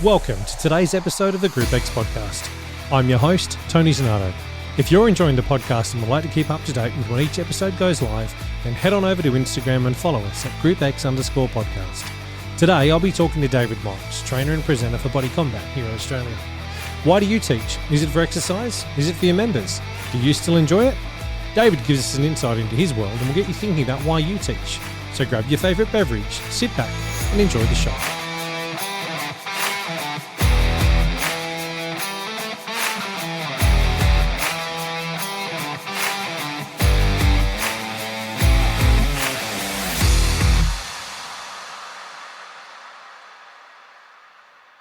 Welcome to today's episode of the Group X podcast. I'm your host, Tony Zanato. If you're enjoying the podcast and would like to keep up to date with when each episode goes live, then head on over to Instagram and follow us at GroupX_podcast. Today, I'll be talking to David Mouritz, trainer and presenter for Body Combat here in Australia. Why do you teach? Is it for exercise? Is it for your members? Do you still enjoy it? David gives us an insight into his world and will get you thinking about why you teach. So grab your favourite beverage, sit back and enjoy the show.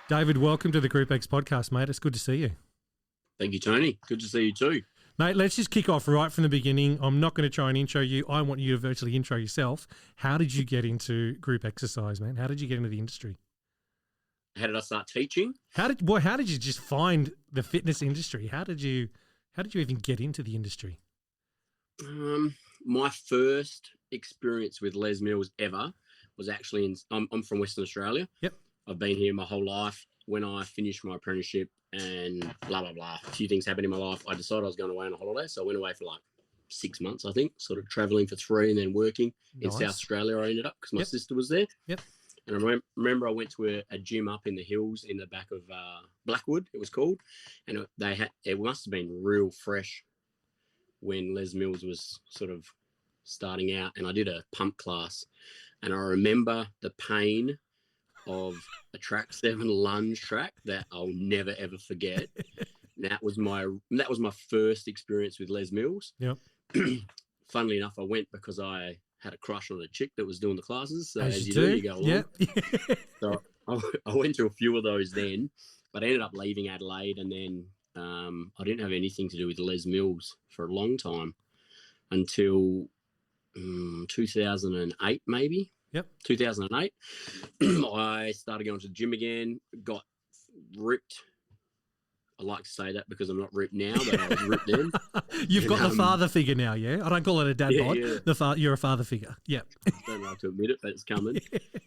David, welcome to the Group X podcast, mate. It's good to see you. Thank you, Tony. Good to see you too. Mate, let's just kick off right from the beginning. I'm not going to try and intro you. I want you to virtually intro yourself. How did you get into group exercise, man? How did you get into the industry? How did I start teaching? How did you just find the fitness industry? How did you even get into the industry? My first experience with Les Mills ever was actually I'm from Western Australia. Yep. I've been here my whole life. When I finished my apprenticeship and blah, blah, blah, a few things happened in my life, I decided I was going away on a holiday. So I went away for like 6 months, I think, sort of traveling for 3 and then working in South Australia. I ended up because my sister was there. Yep. And I remember I went to a gym up in the hills in the back of Blackwood, it was called. And it must have been real fresh when Les Mills was sort of starting out. And I did a pump class. And I remember the pain of a track 7 lunge track that I'll never ever forget. That was my first experience with Les Mills. Yep. Funnily enough, I went because I had a crush on a chick that was doing the classes. So as you do, you go along. Yep. So I went to a few of those then, but I ended up leaving Adelaide, and then I didn't have anything to do with Les Mills for a long time until 2008 maybe. Yep. 2008, I started going to the gym again, got ripped. I like to say that because I'm not ripped now, but I was ripped then. You've got the father figure now, yeah? I don't call it a dad bod. Yeah. You're a father figure. Yep. Don't like to admit it, but it's coming.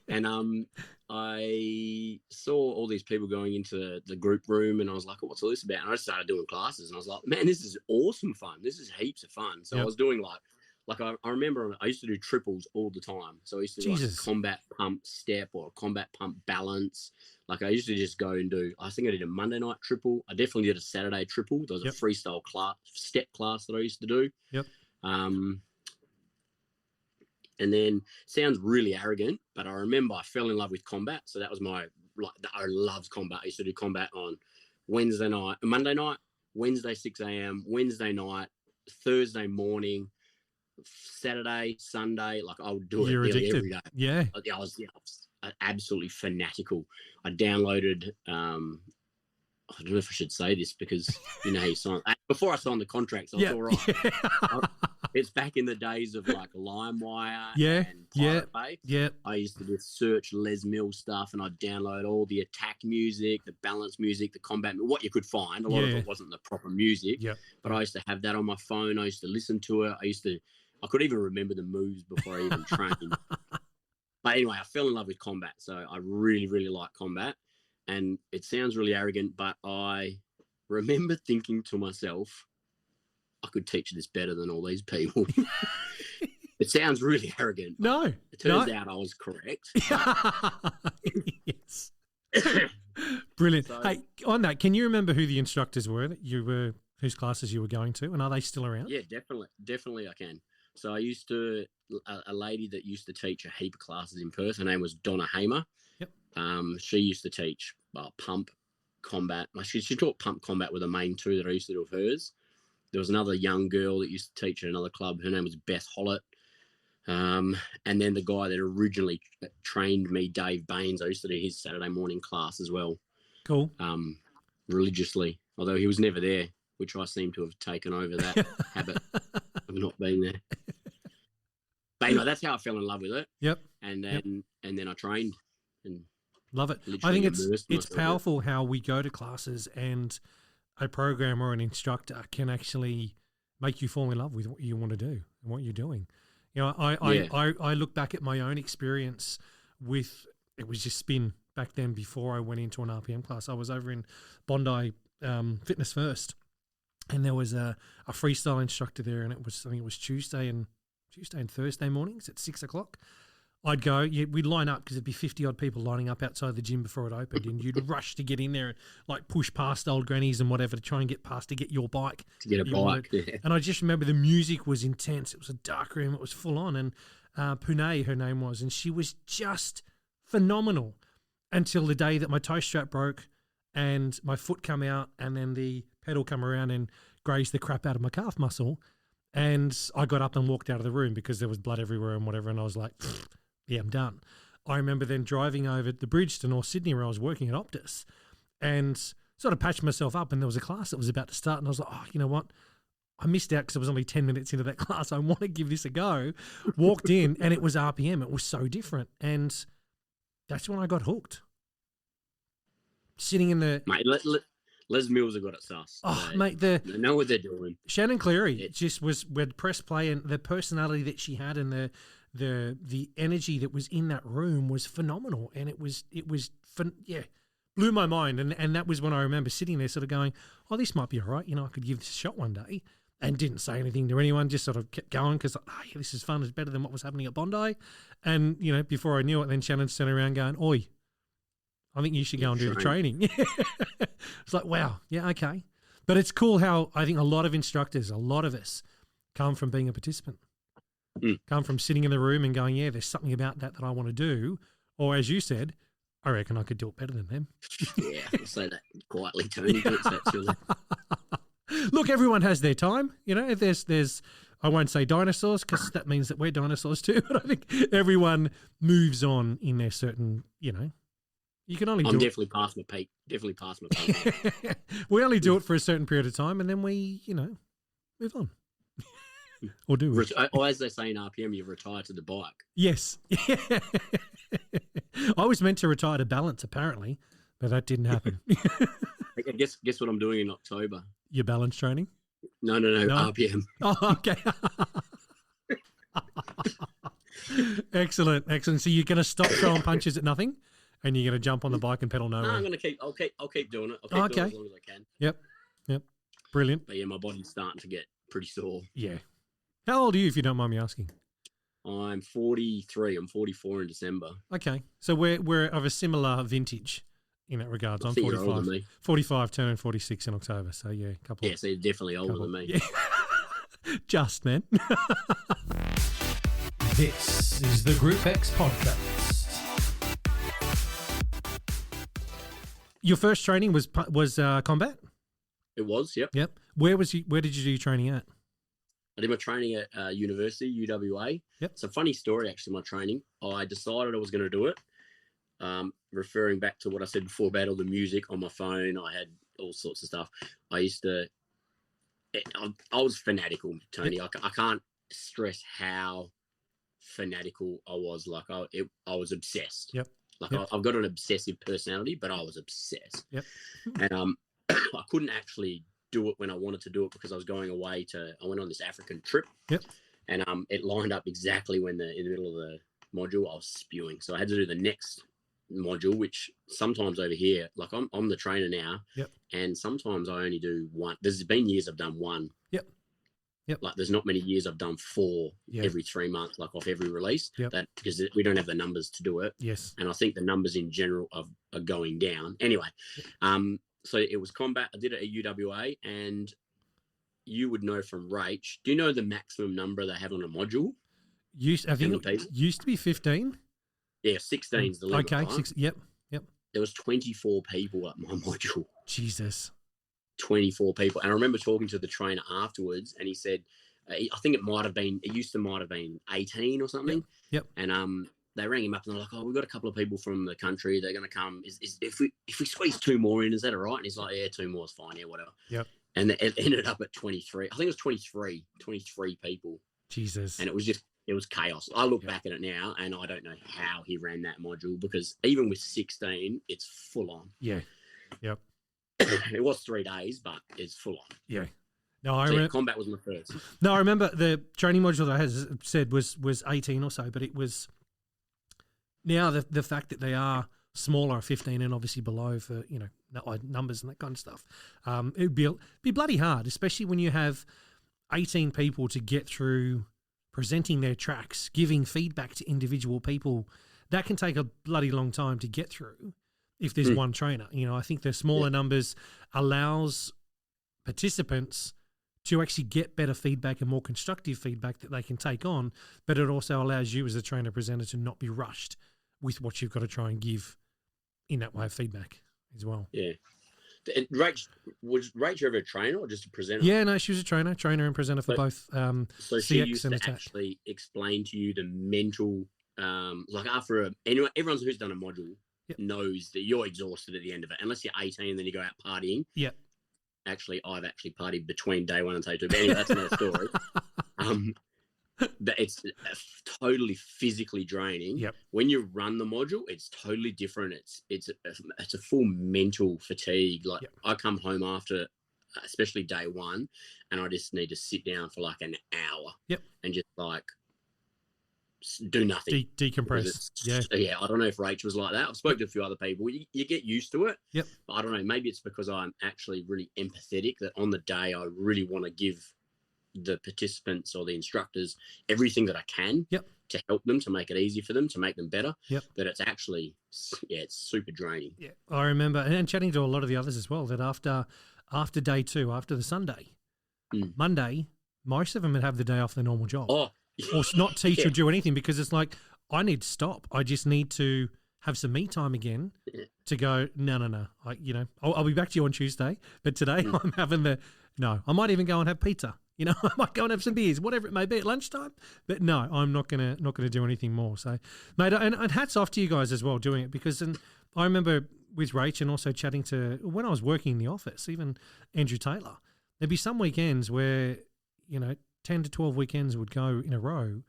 And I saw all these people going into the group room, and I was like, what's all this about? And I started doing classes, and I was like, man, this is awesome fun. This is heaps of fun. So I was doing like I remember I used to do triples all the time. So I used to do like a combat pump step or a combat pump balance. Like I used to just go and I think I did a Monday night triple. I definitely did a Saturday triple. There was a freestyle step class that I used to do. Yep. And then sounds really arrogant, but I remember I fell in love with combat. So that was I loved combat. I used to do combat on Monday night, Wednesday 6 a.m., Wednesday night, Thursday morning, Saturday, Sunday, like I would do it nearly every day. Yeah. I was absolutely fanatical. I downloaded, I don't know if I should say this because you know how you sign. Before I signed the contract, so it's all right. It's back in the days of like LimeWire and Pirate Bay. Yeah. I used to just search Les Mills stuff and I'd download all the attack music, the balance music, the combat, what you could find. A lot of it wasn't the proper music, but I used to have that on my phone. I used to listen to it. I could even remember the moves before I even trained. But anyway, I fell in love with combat. So I really, really like combat. And it sounds really arrogant, but I remember thinking to myself, I could teach this better than all these people. It sounds really arrogant. No. It turns out I was correct. Yes. Brilliant. So, hey, on that, can you remember who the instructors were whose classes you were going to, and are they still around? Yeah, definitely I can. So I used to, a lady that used to teach a heap of classes in Perth, her name was Donna Hamer. Yep. She used to teach pump combat. She taught pump combat were the main two that I used to do of hers. There was another young girl that used to teach at another club. Her name was Beth Hollett. And then the guy that originally trained me, Dave Baines, I used to do his Saturday morning class as well. Cool. Religiously, although he was never there, which I seem to have taken over that habit of not being there. But anyway, that's how I fell in love with it. Yep. And then I trained and love it. I think it's powerful how we go to classes and a program or an instructor can actually make you fall in love with what you want to do and what you're doing. You know, I look back at my own experience with, it was just spin back then before I went into an RPM class. I was over in Bondi Fitness First, and there was a freestyle instructor there, and I think it was Tuesday and Thursday mornings at 6 o'clock. I'd go, we'd line up because there'd be 50-odd people lining up outside the gym before it opened, and you'd rush to get in there and like push past old grannies and whatever to try and get past to get your bike. To get a bike, yeah. And I just remember the music was intense. It was a dark room. It was full on. And Pune, her name was, and she was just phenomenal until the day that my toe strap broke and my foot come out, and then the pedal come around and grazed the crap out of my calf muscle. And I got up and walked out of the room because there was blood everywhere and whatever. And I was like, yeah, I'm done. I remember then driving over the bridge to North Sydney where I was working at Optus and sort of patched myself up, and there was a class that was about to start, and I was like, oh, you know what? I missed out because I was only 10 minutes into that class. I want to give this a go. Walked in, and it was RPM. It was so different. And that's when I got hooked. Sitting in the... Mate, Les Mills have got it sus. Oh, they, mate, they know what they're doing. Shannon Cleary just would press play, and the personality that she had and the energy that was in that room was phenomenal. And it was blew my mind. And that was when I remember sitting there sort of going, oh, this might be all right. You know, I could give this a shot one day. And didn't say anything to anyone, just sort of kept going because, yeah, this is fun. It's better than what was happening at Bondi. And, you know, before I knew it, then Shannon's turning around going, oi, I think you should go and do the training. It's like, wow, yeah, okay. But it's cool how I think a lot of instructors, a lot of us come from being a participant, come from sitting in the room and going, yeah, there's something about that I want to do. Or as you said, I reckon I could do it better than them. Yeah, I'll say that quietly, Tony, but it's that silly. Look, everyone has their time. You know, there's I won't say dinosaurs because that means that we're dinosaurs too, but I think everyone moves on in their certain, you know, you can only I'm definitely past my peak. We only do it for a certain period of time and then we, you know, move on. Or do we? Or as they say in RPM, you retire to the bike. Yes. I was meant to retire to balance apparently, but that didn't happen. I guess what I'm doing in October. Your balance training? No, RPM. Oh, okay. Excellent. So you're going to stop throwing punches at nothing, and you're going to jump on the bike and pedal nowhere. No, I'm going to I'll keep doing it. I'll keep doing it as long as I can. Yep. Brilliant. But yeah, my body's starting to get pretty sore. Yeah. How old are you, if you don't mind me asking? I'm 43. I'm 44 in December. Okay, so we're of a similar vintage in that regards. I'm 45. 45, turning 46 in October. So yeah, a couple. Yeah, so you're definitely older than me. Yeah. Just, man. This is the Group X podcast. Your first training was combat? It was, yep. Yep. Where did you do your training at? I did my training at university, UWA. Yep. It's a funny story, actually, my training. I decided I was going to do it. Referring back to what I said before about all the music on my phone, I had all sorts of stuff. I was fanatical, Tony. Yep. I can't stress how fanatical I was. Like I was obsessed. Yep. Like yep. I've got an obsessive personality, but I was obsessed. Yep. And I couldn't actually do it when I wanted to do it because I was going away I went on this African trip. Yep. And it lined up exactly when in the middle of the module I was spewing. So I had to do the next module, which sometimes over here, like I'm the trainer now. Yep. And sometimes I only do one. There's been years I've done one. Yep. Like there's not many years I've done 4 every 3 months, like off every release. Yep. That because we don't have the numbers to do it. Yes. And I think the numbers in general are going down. Anyway, so it was combat. I did it at UWA, and you would know from Rach. Do you know the maximum number they have on a module? I think it used to be 15. Yeah, 16 is the limit. Okay, right? Yep. There was 24 people at my module. Jesus. 24 people. And I remember talking to the trainer afterwards, and he said, I think it used to been 18 or something. Yep. And they rang him up and they're like, oh, we've got a couple of people from the country. They're going to come. If we squeeze 2 more in, is that all right? And he's like, yeah, 2 more is fine. Yeah, whatever. Yep. And it ended up at 23. I think it was 23 people. Jesus. And it was chaos. I look back at it now and I don't know how he ran that module, because even with 16, it's full on. Yeah. Yep. It was 3 days, but it's full on. Yeah. No, I remember combat was my first. No, I remember the training module that I had said was 18 or so, but it was now the fact that they are smaller, 15 and obviously below for, numbers and that kind of stuff. It'd be bloody hard, especially when you have 18 people to get through presenting their tracks, giving feedback to individual people. That can take a bloody long time to get through if there's one trainer. I think the smaller numbers allows participants to actually get better feedback and more constructive feedback that they can take on, but it also allows you as a trainer presenter to not be rushed with what you've got to try and give in that way of feedback as well. Yeah. Was Rach ever a trainer or just a presenter? Yeah, no, she was a trainer and presenter for both so CX she used and to Attack. actually explain to you the mental, like after everyone who's done a module knows that you're exhausted at the end of it, unless you're 18 and then you go out partying. Yeah. Actually, I've actually partied between day 1 and day 2, but anyway, that's another story. But it's totally physically draining. Yep. When you run the module, it's totally different. It's a full mental fatigue. Like I come home after, especially day 1, and I just need to sit down for like an hour. Yep. And just like do nothing. Decompress. Yeah. I don't know if Rach was like that. I've spoken to a few other people. You get used to it. Yep. But I don't know. Maybe it's because I'm actually really empathetic that on the day I really want to give the participants or the instructors everything that I can to help them, to make it easy for them, to make them better. That it's actually, it's super draining. Yeah. I remember, and chatting to a lot of the others as well, that after day 2, after the Sunday, Monday, most of them would have the day off their normal job. Oh, or not teach or do anything, because it's like, I need to stop. I just need to have some me time again to go, no. I'll be back to you on Tuesday, but today I'm having I might even go and have pizza. I might go and have some beers, whatever it may be at lunchtime. But no, I'm not gonna do anything more. So, mate, and hats off to you guys as well doing it, because I remember with Rach and also chatting to, when I was working in the office, even Andrew Taylor, there'd be some weekends where 10 to 12 weekends would go in a row.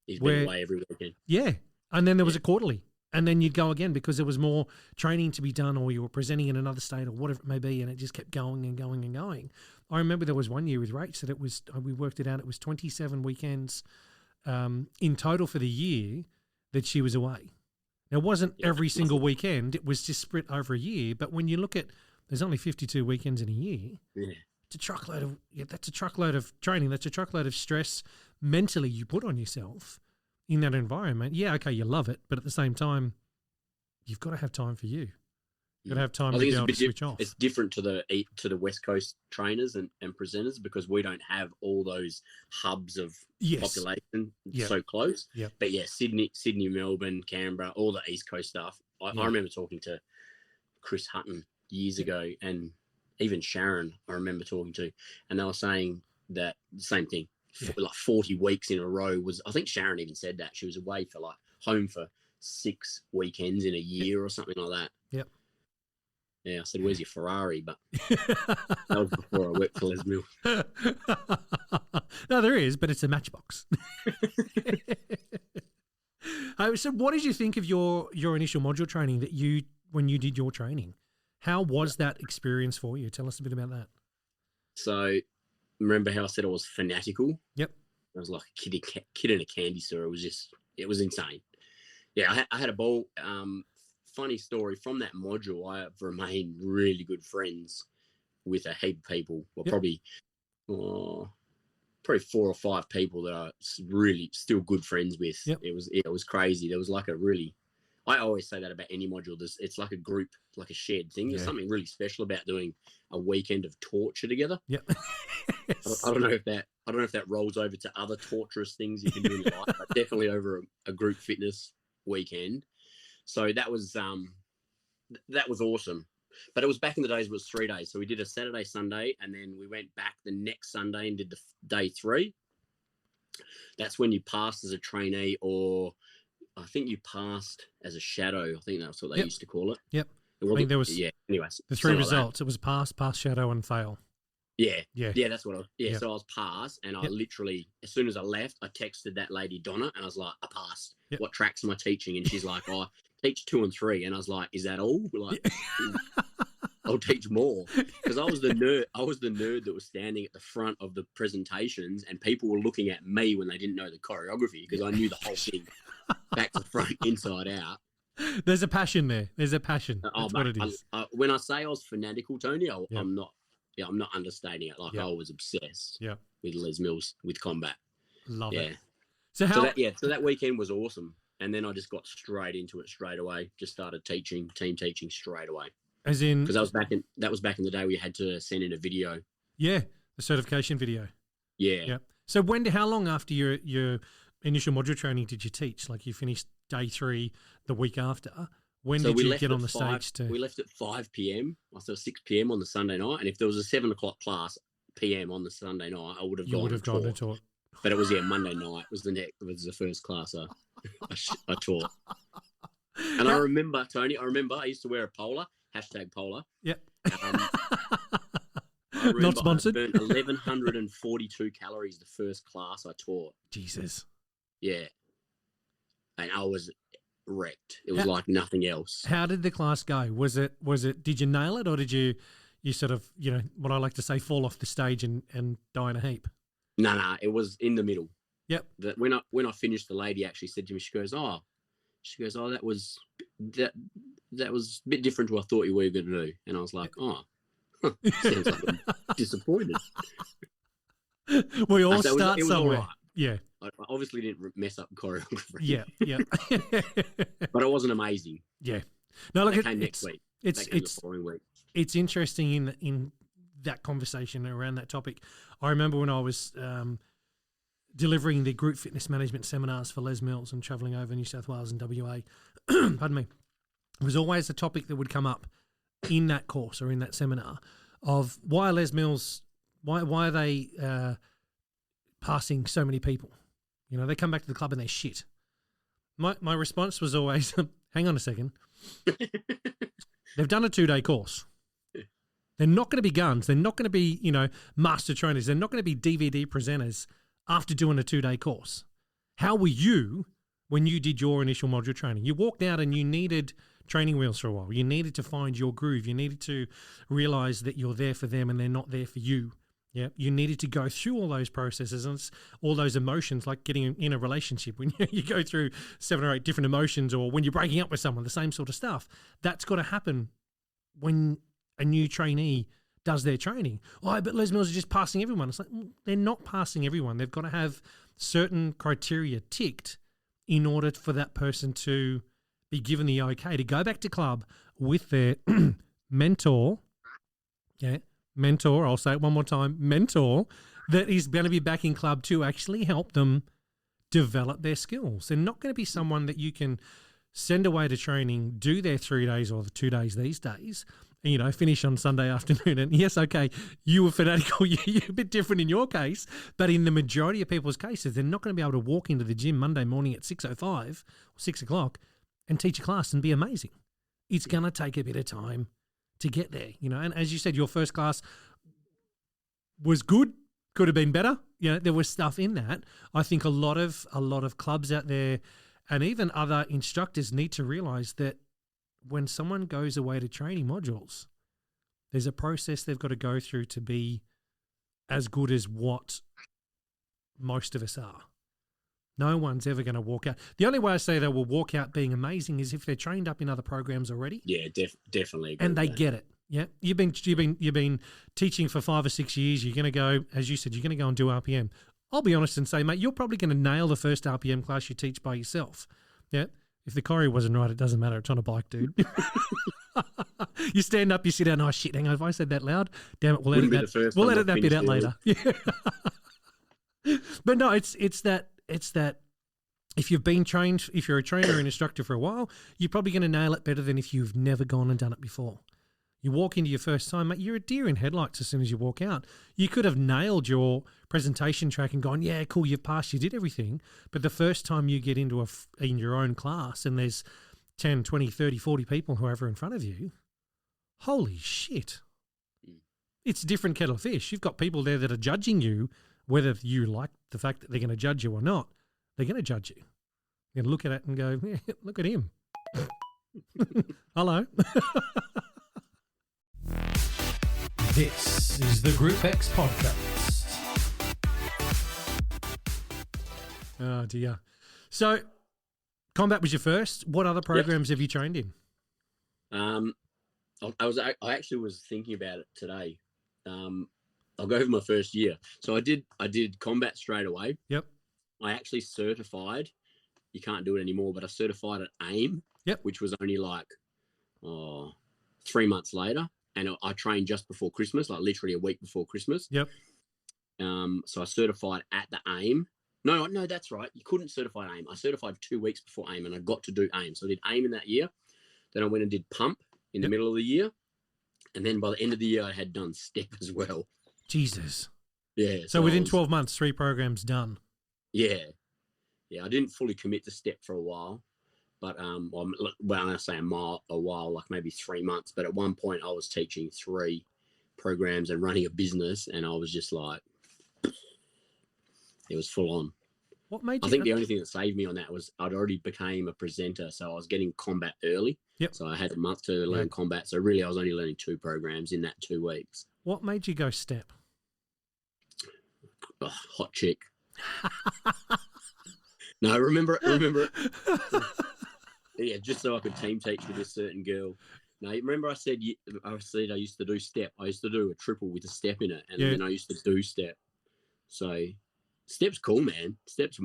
He's been away every weekend. Yeah, and then there was a quarterly. And then you'd go again because there was more training to be done, or you were presenting in another state or whatever it may be, and it just kept going and going and going. I remember there was one year with Rach that we worked it out, it was 27 weekends in total for the year that she was away. Now, it wasn't every single weekend, it was just split over a year, but when you look at, there's only 52 weekends in a year, it's a truckload of, that's a truckload of training, that's a truckload of stress mentally you put on yourself in that environment. Yeah, okay, you love it, but at the same time, you've got to have time for you. You've got to have time to be able to switch off. It's different to the West Coast trainers and presenters, because we don't have all those hubs of population so close. But yeah, Sydney, Melbourne, Canberra, all the East Coast stuff. I remember talking to Chris Hutton years ago, and even Sharon I remember talking to, and they were saying that the same thing. Like 40 weeks in a row was, I think Sharon even said that she was away for home for 6 weekends in a year or something like that. Yep. Yeah, I said, "Where's your Ferrari?" But that was before I worked for Les Mills. No, there is, but it's a Matchbox. So what did you think of your initial module training when you did your training? How was that experience for you? Tell us a bit about that. So, remember how I said I was fanatical? Yep. I was like a kid in a candy store. It was insane. Yeah, I had a ball. Funny story, from that module, I have remained really good friends with a heap of people. Well, probably 4 or 5 people that I really still good friends with. Yep. It was crazy. There was like I always say that about any module. It's like a group, like a shared thing. There's something really special about doing a weekend of torture together. Yep. I don't know if that rolls over to other torturous things you can do in your life, but definitely over a group fitness weekend. So that was awesome. But it was back in the days, it was 3 days. So we did a Saturday, Sunday, and then we went back the next Sunday and did the day 3. That's when you passed as a trainee, or I think you passed as a shadow. I think that's what they used to call it. Yep. I think there was anyways, the 3 results. It was pass, shadow, and fail. Yeah. That's what So I was pass, and I literally, as soon as I left, I texted that lady Donna, and I was like, "I passed. What tracks am I teaching?" And she's like, "Oh, teach 2 and 3." And I was like, "Is that all?" Like, I'll teach more, because I was the nerd. I was the nerd that was standing at the front of the presentations, and people were looking at me when they didn't know the choreography, because I knew the whole thing, back to front, inside out. There's a passion there. There's a passion. That's what it is. When I say I was fanatical, Tony, I'm not. Yeah, I'm not understating it. Like I was obsessed. With Les Mills, with combat. Love it. So that weekend was awesome, and then I just got straight into it straight away. Just started team teaching straight away. As in, because that was back in the day where you had to send in a video. Yeah, the certification video. Yeah. So how long after your initial module training did you teach? Like you finished day 3 the week after. When did you get on the stage to? We left at 5 p.m. I thought 6 p.m. on the Sunday night, and if there was a 7 o'clock class p.m. on the Sunday night, I would have gone and taught. But it was Monday night was the first class I taught. And I remember, Tony. I used to wear a polar, #polar. Yeah. Not sponsored. I burned 1,142 calories the first class I taught. Jesus. Yeah. And I was wrecked. It was like nothing else. How did the class go? Was it? Did you nail it, or did you sort of, what I like to say, fall off the stage and die in a heap? No, it was in the middle. Yep. When I finished, the lady actually said to me, she goes, oh, that was a bit different to what I thought you were going to do. And I was like, oh, sounds like I'm disappointed. We all start somewhere. All right. Yeah. I obviously didn't mess up choreography. Yeah. But it wasn't amazing. Yeah. No, look, it came next week. It's the following week. It's interesting in that conversation around that topic. I remember when I was delivering the group fitness management seminars for Les Mills and travelling over New South Wales and WA. Pardon me. It was always a topic that would come up in that course or in that seminar of why are Les Mills, why are they passing so many people? They come back to the club and they're shit. My response was always, hang on a second. They've done a 2-day course. They're not going to be guns. They're not going to be, master trainers. They're not going to be DVD presenters after doing a 2-day course. How were you when you did your initial module training? You walked out and you needed training wheels for a while. You needed to find your groove. You needed to realize that you're there for them and they're not there for you. Yeah, you needed to go through all those processes and all those emotions, like getting in a relationship. When you go through 7 or 8 different emotions, or when you're breaking up with someone, the same sort of stuff. That's got to happen when a new trainee does their training. Oh, but Les Mills are just passing everyone. It's like, they're not passing everyone. They've got to have certain criteria ticked in order for that person to be given the okay to go back to club with their mentor. Yeah. Mentor, I'll say it one more time, mentor that is going to be back in club to actually help them develop their skills. They're not going to be someone that you can send away to training, do their 3 days or the 2 days these days, and, finish on Sunday afternoon. And yes, okay, you were fanatical, you're a bit different in your case, but in the majority of people's cases, they're not going to be able to walk into the gym Monday morning at 6:05 or 6 o'clock and teach a class and be amazing. It's going to take a bit of time to get there, and as you said, your first class was good, could have been better. There was stuff in that. I think a lot of clubs out there and even other instructors need to realize that when someone goes away to training modules, there's a process they've got to go through to be as good as what most of us are. No one's ever going to walk out. The only way I say they will walk out being amazing is if they're trained up in other programs already. Yeah, definitely. And they get it. Yeah, you've been teaching for 5 or 6 years. You're going to go, as you said, you're going to go and do RPM. I'll be honest and say, mate, you're probably going to nail the first RPM class you teach by yourself. Yeah, if the choreo wasn't right, it doesn't matter. It's on a bike, dude. You stand up, you sit down. Oh shit! Hang on, if I said that loud, damn it, we'll edit that. We'll edit that bit out later. Yeah. But no, it's that. If you've been trained, if you're a trainer or an instructor for a while, you're probably going to nail it better than if you've never gone and done it before. You walk into your first time, mate, you're a deer in headlights as soon as you walk out. You could have nailed your presentation track and gone, yeah, cool, you've passed, you did everything. But the first time you get into in your own class and there's 10, 20, 30, 40 people, whoever in front of you, holy shit. It's a different kettle of fish. You've got people there that are judging you, whether you like the fact that they're going to judge you or not. They're going to judge you. You're going to look at it and go, yeah, look at him. Hello. This is the Group X podcast. Oh, dear. So Combat was your first. What other programs have you trained in? I actually was thinking about it today. I'll go over my first year. So I did combat straight away. Yep. I actually certified. You can't do it anymore, but I certified at AIM. Yep. Which was only like 3 months later, and I trained just before Christmas, like literally a week before Christmas. Yep. So I certified at the AIM. No, that's right. You couldn't certify AIM. I certified 2 weeks before AIM, and I got to do AIM. So I did AIM in that year. Then I went and did pump in the middle of the year. And then by the end of the year, I had done step as well. Jesus. Yeah. So within 12 months, 3 programs done. Yeah. Yeah, I didn't fully commit to step for a while. But when I say a while, like maybe 3 months. But at one point, I was teaching 3 programs and running a business, and I was just like, it was full on. What made you? I think the only thing that saved me on that was I'd already became a presenter, so I was getting combat early. Yep. So I had a month to learn combat. So really, I was only learning 2 programs in that 2 weeks. What made you go step? Oh, hot chick. No, remember it. Yeah, just so I could team teach with this certain girl. Now, remember I said I used to do step. I used to do a triple with a step in it, and then I used to do step. So step's cool, man. Step's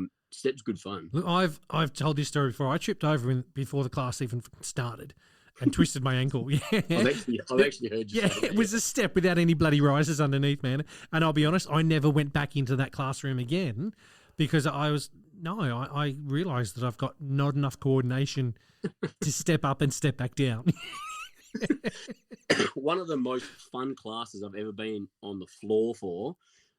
good fun. Look, I've told this story before. I tripped over before the class even started and twisted my ankle. Yeah, I've actually heard you. Yeah, say that, it was a step without any bloody risers underneath, man. And I'll be honest, I never went back into that classroom again because I realised that I've got not enough coordination to step up and step back down. One of the most fun classes I've ever been on the floor for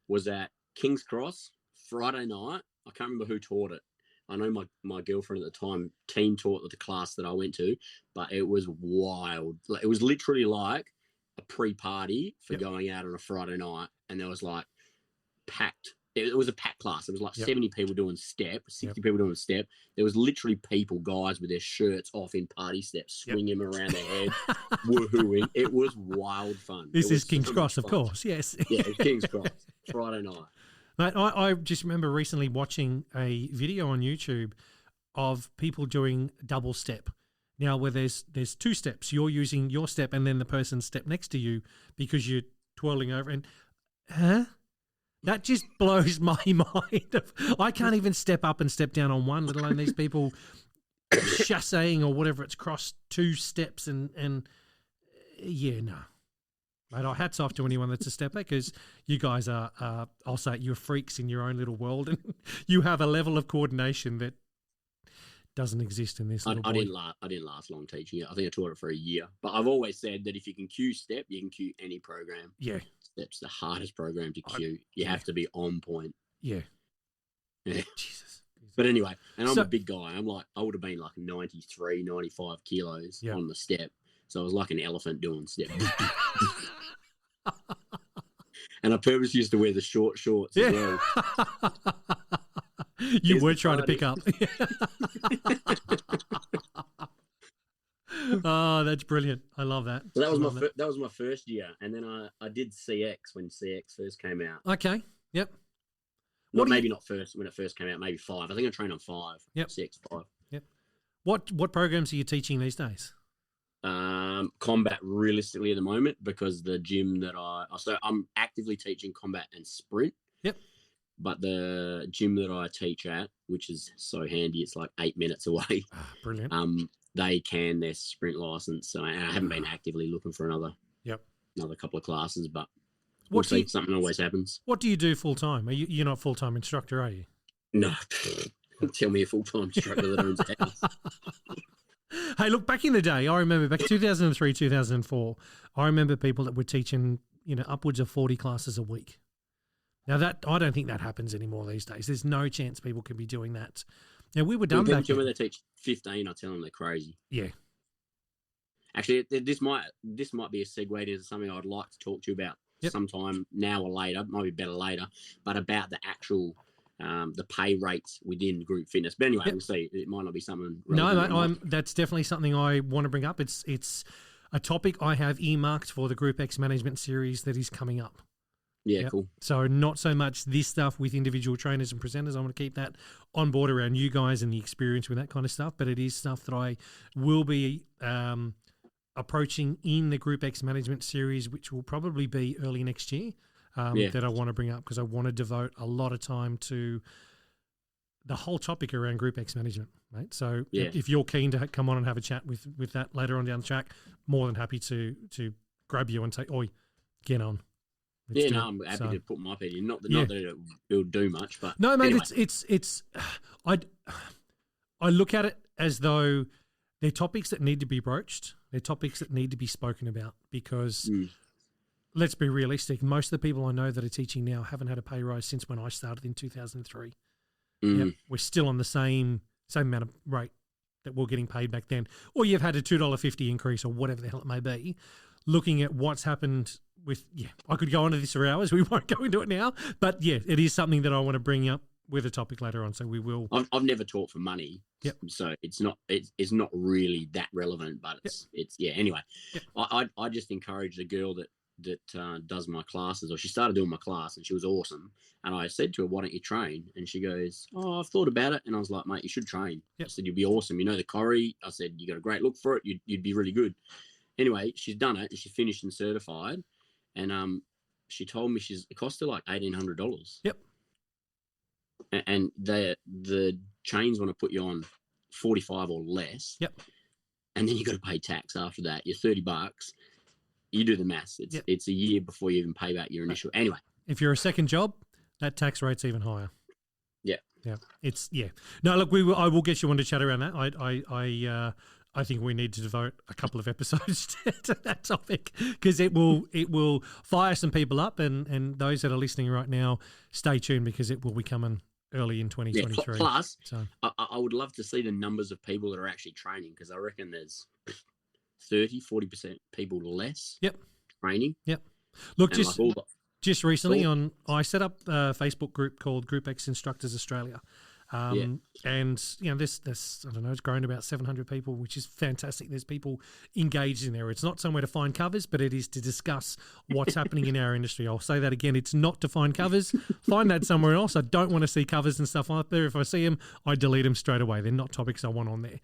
was at King's Cross Friday night. I can't remember who taught it. I know my girlfriend at the time team taught the class that I went to, but it was wild. It was literally like a pre-party for going out on a Friday night, and there was like packed. It was a packed class. It was like 70 people doing step, 60 people doing step. There was literally guys with their shirts off in party steps, swinging them around their head, woohooing. It was wild fun. This is King's Cross, of course. Yes. Yeah, King's Cross, Friday night. Mate, I just remember recently watching a video on YouTube of people doing double step. Now, where there's 2 steps, you're using your step and then the person's step next to you because you're twirling over. And, that just blows my mind. I can't even step up and step down on one, let alone these people chassing or whatever. It's crossed 2 steps and yeah, no. Mate, hats off to anyone that's a stepper because you guys are, I'll say, you're freaks in your own little world and you have a level of coordination that doesn't exist in this. I didn't last long teaching it. I think I taught it for a year. But I've always said that if you can cue step, you can cue any program. Yeah. Step's the hardest program to cue. You have to be on point. Yeah. Yeah. Jesus. But anyway, and I'm a big guy. I would have been like 93, 95 kilos on the step. So I was like an elephant doing step. And I purposely used to wear the short shorts as well. You were trying to pick up. Oh, that's brilliant. I love that. So that was my first year. And then I did CX when CX first came out. Okay. Yep. Not first when it first came out, maybe 5. I think I trained on 5. Yep. CX 5. Yep. What programs are you teaching these days? Combat realistically at the moment because the gym that I'm actively teaching combat and sprint. Yep. But the gym that I teach at, which is so handy, it's like 8 minutes away. Brilliant. They can their sprint license. So I haven't been actively looking for another couple of classes, but we'll see. Something always happens. What do you do full time? You're not a full time instructor, are you? No. Tell me a full time instructor that owns a house. Hey, look, back in the day, I remember back in 2003, 2004, I remember people that were teaching, upwards of 40 classes a week. Now, I don't think that happens anymore these days. There's no chance people could be doing that. Now, we were done back then. When they teach 15, I tell them they're crazy. Yeah. Actually, this might be a segue into something I'd like to talk to you about sometime now or later, might be better later, but about the actual the pay rates within group fitness. But anyway, we'll see. It might not be something relevant. No, that's definitely something I want to bring up. It's a topic I have earmarked for the Group X management series that is coming up. Yeah, Yep. cool. So not so much this stuff with individual trainers and presenters. I want to keep that on board around you guys and the experience with that kind of stuff. But it is stuff that I will be approaching in the Group X Management series, which will probably be early next year, that I want to bring up because I want to devote a lot of time to the whole topic around Group X Management, mate. So if you're keen to come on and have a chat with that later on down the track, more than happy to grab you and say, oi, get on. I'm happy to put my opinion. Not that it'll do much, but no, mate. Anyway. It's. I look at it as though they're topics that need to be broached. They're topics that need to be spoken about because, let's be realistic. Most of the people I know that are teaching now haven't had a pay rise since when I started in 2003. Yep, we're still on the same amount of rate that we're getting paid back then, or you've had a $2.50 increase or whatever the hell it may be. Looking at what's happened with, I could go into this for hours. We won't go into it now, but it is something that I want to bring up with a topic later on. So we will. I've never taught for money, so it's not really that relevant. But it's anyway. Yep. I just encourage the girl that does my classes, or she started doing my class, and she was awesome. And I said to her, "Why don't you train?" And she goes, "Oh, I've thought about it." And I was like, "Mate, you should train." Yep. I said, "You'll be awesome. You know the choreo." I said, "You got a great look for it. You'd be really good." Anyway, she's done it and she finished and certified, and she told me it cost her like $1,800. Yep. And the chains want to put you on 45 or less. Yep. And then you got to pay tax after that. You're $30. You do the maths. It's a year before you even pay back your initial. Anyway, if you're a second job, that tax rate's even higher. Yeah. Yeah. No, look, I will get you on to chat around that. I think we need to devote a couple of episodes to that topic because it will fire some people up, and those that are listening right now, stay tuned because it will be coming early in 2023. Yeah, plus, I would love to see the numbers of people that are actually training because I reckon there's 30-40% people less training. Yep. Look, just recently I set up a Facebook group called Group X Instructors Australia. And this I don't know, it's grown to about 700 people, which is fantastic. There's people engaged in there. It's not somewhere to find covers, but it is to discuss what's happening in our industry. I'll say that again. It's not to find covers. Find that somewhere else. I don't want to see covers and stuff out there. If I see them, I delete them straight away. They're not topics I want on there.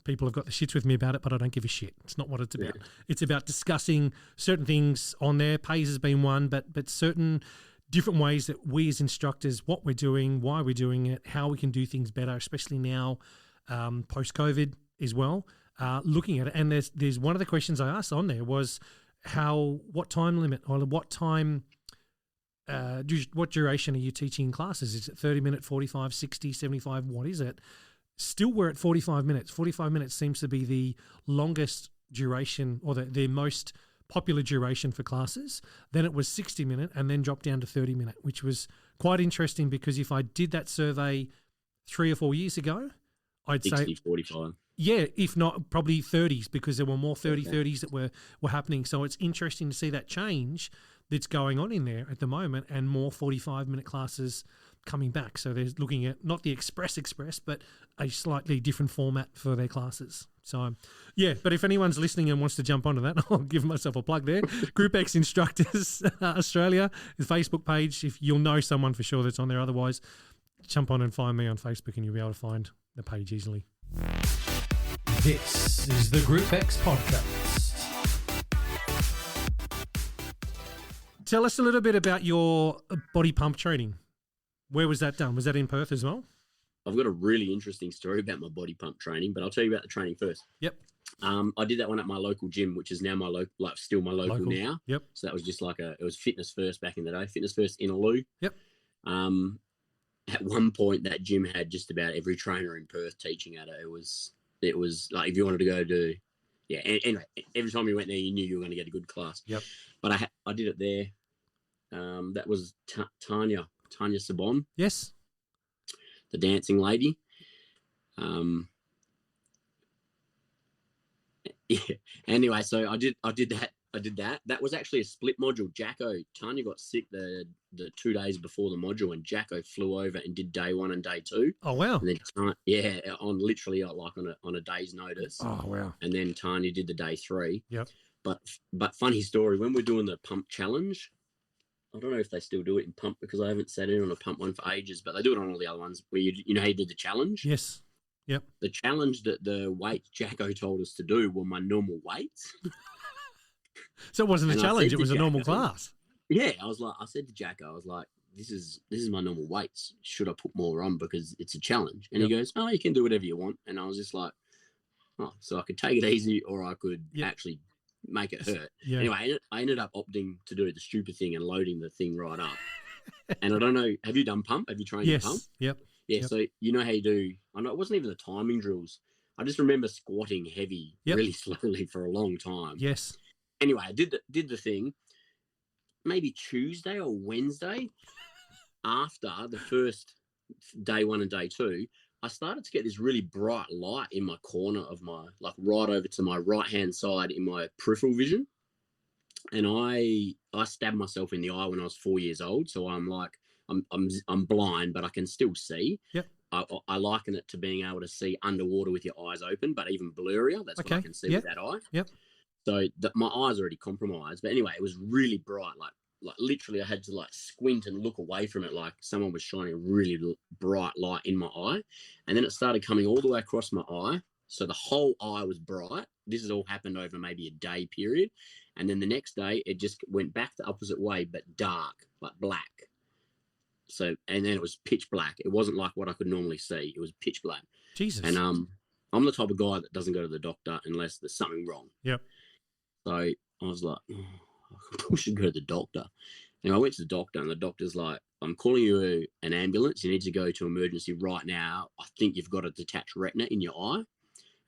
People have got the shits with me about it, but I don't give a shit. It's not what it's about. It's about discussing certain things on there. Pays has been one, but certain different ways that we as instructors, what we're doing, why we're doing it, how we can do things better, especially now post-COVID as well. Looking at it, and there's one of the questions I asked on there was what time limit or what duration are you teaching classes? Is it 30 minute, 45, 60, 75? What is it? Still we're at 45 minutes. 45 minutes seems to be the longest duration or the most popular duration for classes. Then it was 60 minute and then dropped down to 30 minute, which was quite interesting because if I did that survey 3 or 4 years ago, I'd 60, say 45. Yeah, if not probably 30s because there were more 30s that were happening. So it's interesting to see that change that's going on in there at the moment and more 45-minute classes coming back. So they're looking at not the express, but a slightly different format for their classes. So, but if anyone's listening and wants to jump onto that, I'll give myself a plug there. Group X Instructors Australia, the Facebook page. If you'll know someone for sure that's on there. Otherwise, jump on and find me on Facebook and you'll be able to find the page easily. This is the Group X Podcast. Tell us a little bit about your body pump training. Where was that done? Was that in Perth as well? I've got a really interesting story about my body pump training, but I'll tell you about the training first. Yep. I did that one at my local gym, which is now still my local now. Yep. So that was just it was Fitness First back in the day. Fitness First in Aloo. Yep. At one point, that gym had just about every trainer in Perth teaching at it. It was like if you wanted to go to, anyway, every time you went there, you knew you were going to get a good class. Yep. But I did it there. That was Tanya Sabon. Yes. The dancing lady. Anyway, so I did that. That was actually a split module. Tanya got sick the 2 days before the module, and Jacko flew over and did day 1 and day 2. Oh wow! And then on literally on a day's notice. Oh wow! And then Tanya did the day 3. Yep. But funny story, when we're doing the pump challenge, I don't know if they still do it in pump because I haven't sat in on a pump one for ages, but they do it on all the other ones where you know how you did the challenge? Yes. Yep. The challenge that the weight Jacko told us to do were my normal weights. So it wasn't a challenge, it was a normal class. Yeah, I said to Jacko, I was like, this is my normal weights. Should I put more on because it's a challenge? And he goes, oh, you can do whatever you want. And I was just like, oh, so I could take it easy or I could actually make it hurt. Yeah. Anyway, I ended up opting to do the stupid thing and loading the thing right up. And I don't know, have you done pump? Have you trained in pump? Yep. Yeah, so you know how you do, I know it wasn't even the timing drills. I just remember squatting heavy really slowly for a long time. Yes. Anyway, I did the thing maybe Tuesday or Wednesday after the first day 1 and day 2. I started to get this really bright light in my corner of my, like right over to my right-hand side in my peripheral vision. And I stabbed myself in the eye when I was 4 years old. So I'm like, I'm blind, but I can still see. Yep. I liken it to being able to see underwater with your eyes open, but even blurrier. That's what I can see with that eye. Yep. So my eye's already compromised. But anyway, it was really bright. Like literally I had to like squint and look away from it like someone was shining a really bright light in my eye. And then it started coming all the way across my eye. So the whole eye was bright. This has all happened over maybe a day period. And then the next day it just went back the opposite way, but dark, like black. So, and then it was pitch black. It wasn't like what I could normally see. It was pitch black. Jesus. And I'm the type of guy that doesn't go to the doctor unless there's something wrong. Yep. So I was like, I should go to the doctor. And I went to the doctor and the doctor's like, I'm calling you an ambulance. You need to go to emergency right now. I think you've got a detached retina in your eye.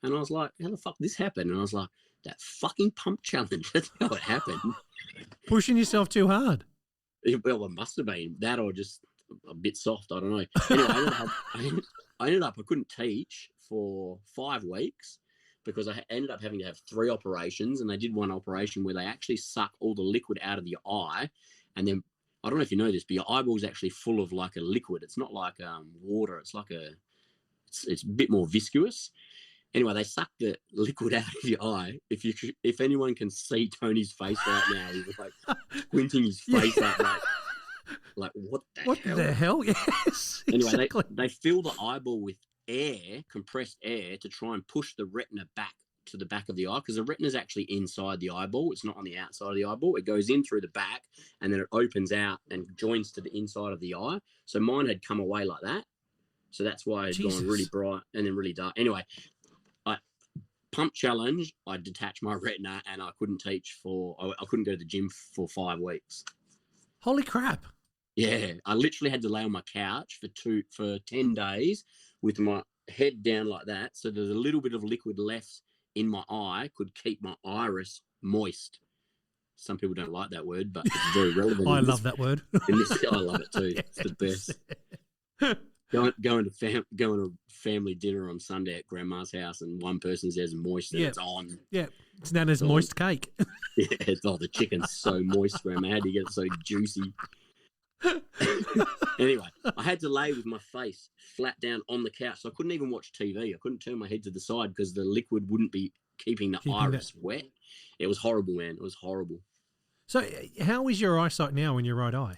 And I was like, how the fuck this happened? And I was like, that fucking pump challenge. That's how it happened. Pushing yourself too hard. Well, it must have been that or just a bit soft. I don't know. Anyway, I ended up, I couldn't teach for 5 weeks because I ended up having to have 3 operations. And they did one operation where they actually suck all the liquid out of your eye. And then, I don't know if you know this, but your eyeball is actually full of like a liquid. It's not like water. It's like it's a bit more viscous. Anyway, they suck the liquid out of your eye. If anyone can see Tony's face right now, he's like squinting his face up like what the hell? Yes. Anyway, exactly. they fill the eyeball with air, compressed air, to try and push the retina back to the back of the eye because the retina is actually inside the eyeball. It's not on the outside of the eyeball. It goes in through the back and then it opens out and joins to the inside of the eye. So mine had come away like that. So that's why it had gone really bright and then really dark. Anyway, pump challenge, I detached my retina and I couldn't teach I couldn't go to the gym for 5 weeks. Holy crap. Yeah, I literally had to lay on my couch for 10 days with my head down like that. So there's a little bit of liquid left in my eye, could keep my iris moist. Some people don't like that word, but it's very relevant. I love that word. I love it too. It's the best. Going to family dinner on Sunday at grandma's house and one person says moist and it's on. Yeah, it's known as moist cake. Yeah, the chicken's so moist, grandma. How do you get it so juicy? Anyway, I had to lay with my face flat down on the couch. So I couldn't even watch TV. I couldn't turn my head to the side because the liquid wouldn't be keeping the iris wet. It was horrible, man. It was horrible. So how is your eyesight now in your right eye?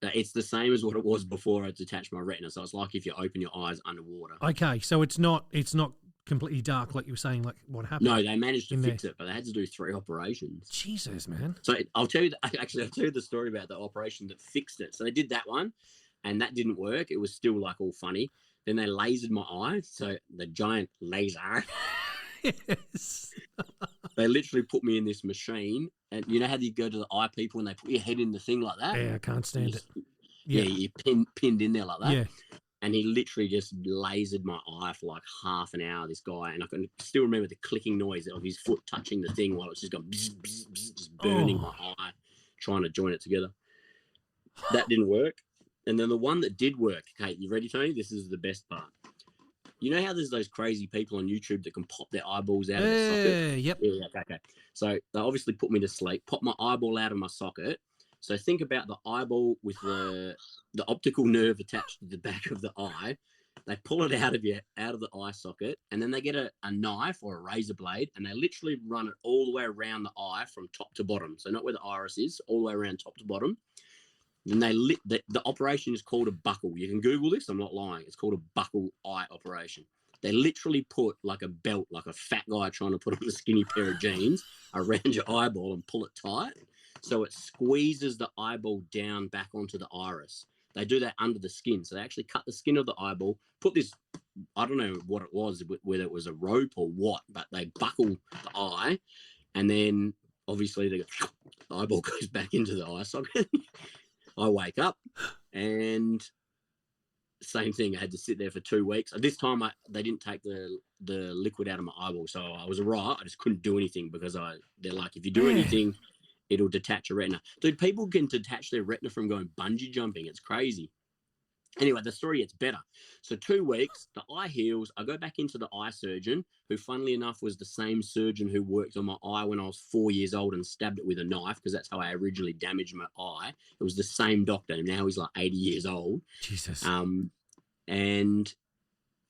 It's the same as what it was before I detached my retina. So it's like if you open your eyes underwater. Okay, so it's not completely dark like you were saying, like what happened? No, they managed to fix it, but they had to do 3 operations. Jesus, man. So I'll tell you the story about the operation that fixed it. So they did that one and that didn't work. It was still like all funny. Then they lasered my eye. So the giant laser. Yes. They literally put me in this machine, and you know how you go to the eye people and they put your head in the thing like that? Yeah, I can't stand it. Yeah, you're pinned in there like that. Yeah. And he literally just lasered my eye for like half an hour, this guy. And I can still remember the clicking noise of his foot touching the thing while it's just going bzz, bzz, bzz, just burning my eye, trying to join it together. That didn't work. And then the one that did work, okay, you ready, Tony? This is the best part. You know how there's those crazy people on YouTube that can pop their eyeballs out of the socket? Yep. Yeah, okay. So they obviously put me to sleep, pop my eyeball out of my socket. So think about the eyeball with the optical nerve attached to the back of the eye. They pull it out of the eye socket, and then they get a knife or a razor blade, and they literally run it all the way around the eye from top to bottom. So not where the iris is, all the way around top to bottom. And the operation is called a buckle. You can Google this. I'm not lying. It's called a buckle eye operation. They literally put like a belt, like a fat guy trying to put on a skinny pair of jeans around your eyeball and pull it tight. So it squeezes the eyeball down back onto the iris. They do that under the skin. So they actually cut the skin of the eyeball, put this, I don't know what it was, whether it was a rope or what, but they buckle the eye, and then obviously the eyeball goes back into the eye socket. I wake up and same thing. I had to sit there for 2 weeks. This time they didn't take the liquid out of my eyeball, so I was all right. I just couldn't do anything because they're like, if you do anything, it'll detach your retina. Dude, people can detach their retina from going bungee jumping. It's crazy. Anyway, the story gets better. So 2 weeks, the eye heals. I go back into the eye surgeon, who funnily enough was the same surgeon who worked on my eye when I was 4 years old and stabbed it with a knife, because that's how I originally damaged my eye. It was the same doctor, and now he's like 80 years old. Jesus. And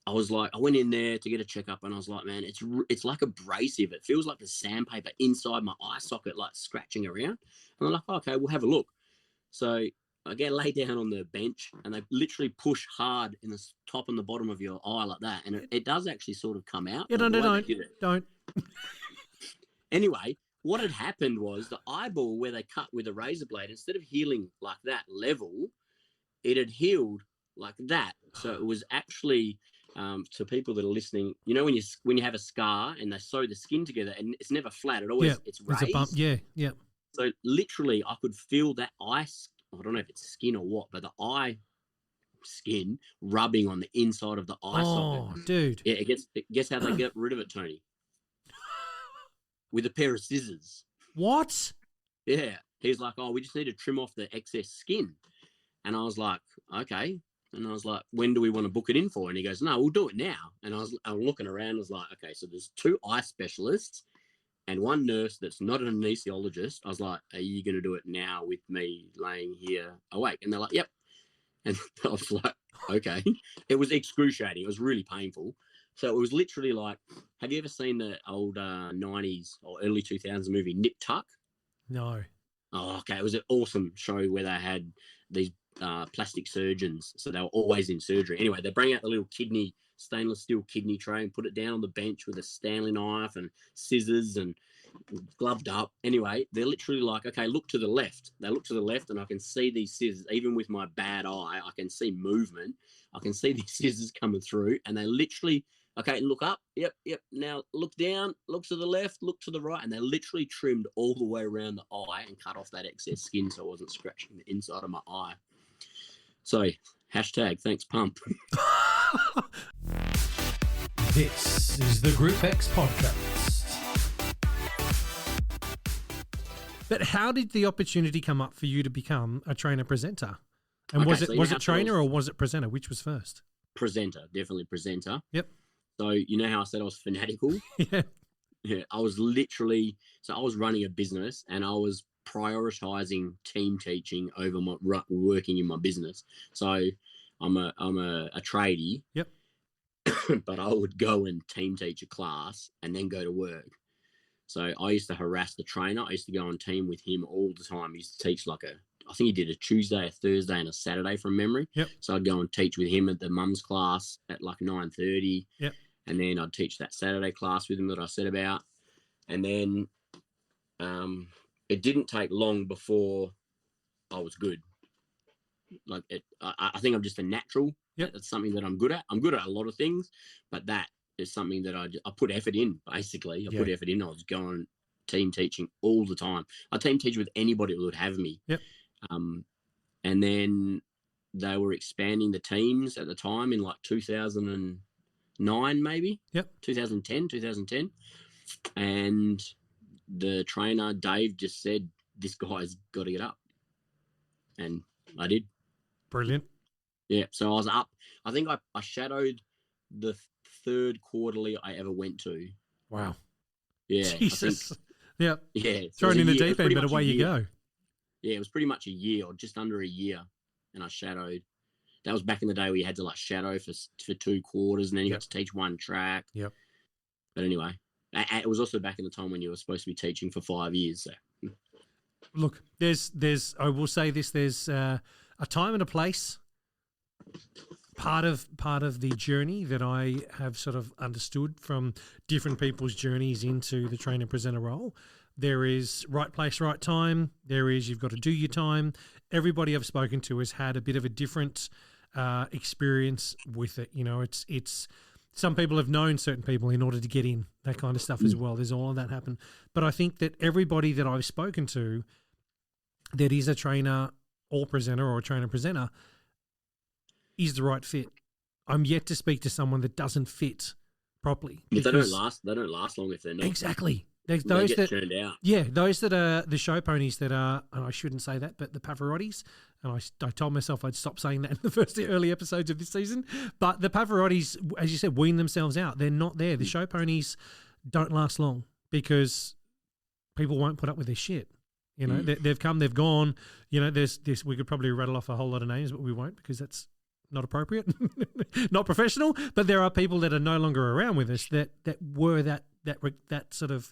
I was like, I went in there to get a checkup, and I was like, man, it's like abrasive. It feels like the sandpaper inside my eye socket, like scratching around. And I'm like, okay, we'll have a look. So I get laid down on the bench, and they literally push hard in the top and the bottom of your eye like that, and it does actually sort of come out. Yeah, don't. Anyway, what had happened was the eyeball where they cut with a razor blade, instead of healing like that level, it had healed like that. So it was actually, to people that are listening, you know, when you have a scar and they sew the skin together and it's never flat, it's raised. It's a bump. Yeah. So literally, I could feel that ice. I don't know if it's skin or what, but the eye skin rubbing on the inside of the eye socket. Oh, dude. Yeah, guess how they get rid of it, Tony? With a pair of scissors. What? Yeah. He's like, oh, we just need to trim off the excess skin. And I was like, okay. And I was like, when do we want to book it in for? And he goes, no, we'll do it now. And I was looking around, I was like, okay, so there's 2 eye specialists and 1 nurse that's not an anesthesiologist. I was like, are you going to do it now with me laying here awake? And they're like, yep. And I was like, okay. It was excruciating. It was really painful. So it was literally like, have you ever seen the old 90s or early 2000s movie Nip Tuck? No. Oh, okay. It was an awesome show where they had these plastic surgeons. So they were always in surgery. Anyway, they bring out the little stainless steel kidney tray and put it down on the bench with a Stanley knife and scissors and gloved up. Anyway, they're literally like, okay, look to the left. They look to the left and I can see these scissors. Even with my bad eye, I can see movement. I can see these scissors coming through, and they literally, okay, look up. Yep. Now look down, look to the left, look to the right. And they literally trimmed all the way around the eye and cut off that excess skin so I wasn't scratching the inside of my eye. So, #thanks pump. This is the Group X podcast. But how did the opportunity come up for you to become a trainer presenter? And Okay, was it trainer or was it presenter? Which was first? Presenter, definitely presenter. Yep. So you know how I said I was fanatical? Yeah. I was literally, so I was running a business and I was prioritizing team teaching over my working in my business. So I'm a tradie. Yep. But I would go and team teach a class and then go to work. So I used to harass the trainer. I used to go on team with him all the time. He used to teach I think he did a Tuesday, a Thursday, and a Saturday from memory. Yep. So I'd go and teach with him at the mum's class at like 9:30. Yep. And then I'd teach that Saturday class with him that I said about. And then it didn't take long before I was good. I think I'm just a natural. Yep. It's something that I'm good at. I'm good at a lot of things, but that is something that I put effort in, basically. I put effort in. I was going team teaching all the time. I team teach with anybody who would have me. Yep. And then they were expanding the teams at the time in like 2009, maybe. Yep. 2010. And the trainer, Dave, just said, this guy's got to get up. And I did. Brilliant. Yeah, so I was up. I think I shadowed the 3rd quarterly I ever went to. Wow. Yeah. Jesus. Yeah. Yeah. Thrown in the deep end, but away you go. Yeah, it was pretty much a year or just under a year. And I shadowed. That was back in the day where you had to like shadow for 2 quarters and then you got to teach 1 track. Yep. But anyway, it was also back in the time when you were supposed to be teaching for 5 years. So. Look, there's I will say this, there's a time and a place. Part of the journey that I have sort of understood from different people's journeys into the trainer presenter role, there is right place, right time. There is you've got to do your time. Everybody I've spoken to has had a bit of a different experience with it. You know, it's some people have known certain people in order to get in, that kind of stuff as well. There's all of that happen. But I think that everybody that I've spoken to that is a trainer or presenter or a trainer presenter is the right fit. I'm yet to speak to someone that doesn't fit properly. But they don't last long if they're not. Exactly. They get turned out. Yeah, those that are the show ponies that are, and I shouldn't say that, but the Pavarottis, and I told myself I'd stop saying that in the first early episodes of this season, but the Pavarottis, as you said, wean themselves out. They're not there. The show ponies don't last long because people won't put up with their shit. You know, they've come, they've gone. You know, there's this, we could probably rattle off a whole lot of names, but we won't because that's not appropriate, not professional. But there are people that are no longer around with us that were that sort of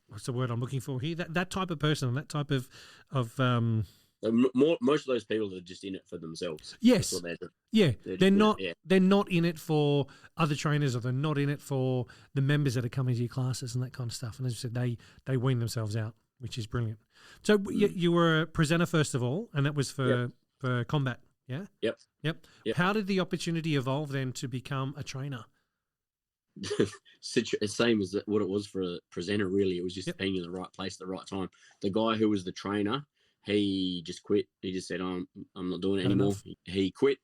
what's the word I'm looking for here? That type of person, that type of most of those people are just in it for themselves. Yes, they're not in it for other trainers, or they're not in it for the members that are coming to your classes and that kind of stuff. And as I said, they wean themselves out, which is brilliant. So you were a presenter first of all, and that was for combat. Yeah. Yep. How did the opportunity evolve then to become a trainer? Same as what it was for a presenter, really. It was just being in the right place at the right time. The guy who was the trainer, he just quit. He just said, I'm not doing it anymore. He quit,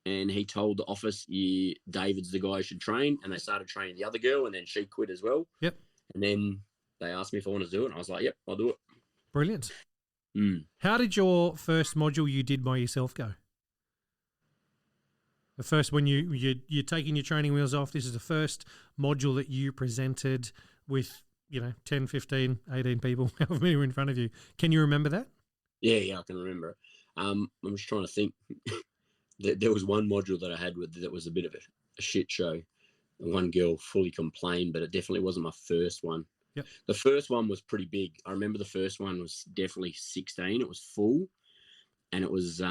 and he told the office, David's the guy who should train, and they started training the other girl, and then she quit as well. Yep. And then they asked me if I wanted to do it, and I was like, yep, I'll do it. Brilliant. How did your first module you did by yourself go? The first, when you're taking your training wheels off, this is the first module that you presented with, 10, 15, 18 people, however many were in front of you. Can you remember that? Yeah, I can remember. I'm just trying to think. There was one module that I had that was a bit of a shit show. One girl fully complained, but it definitely wasn't my first one. Yep. The first one was pretty big. I remember the first one was definitely 16. It was full, and it was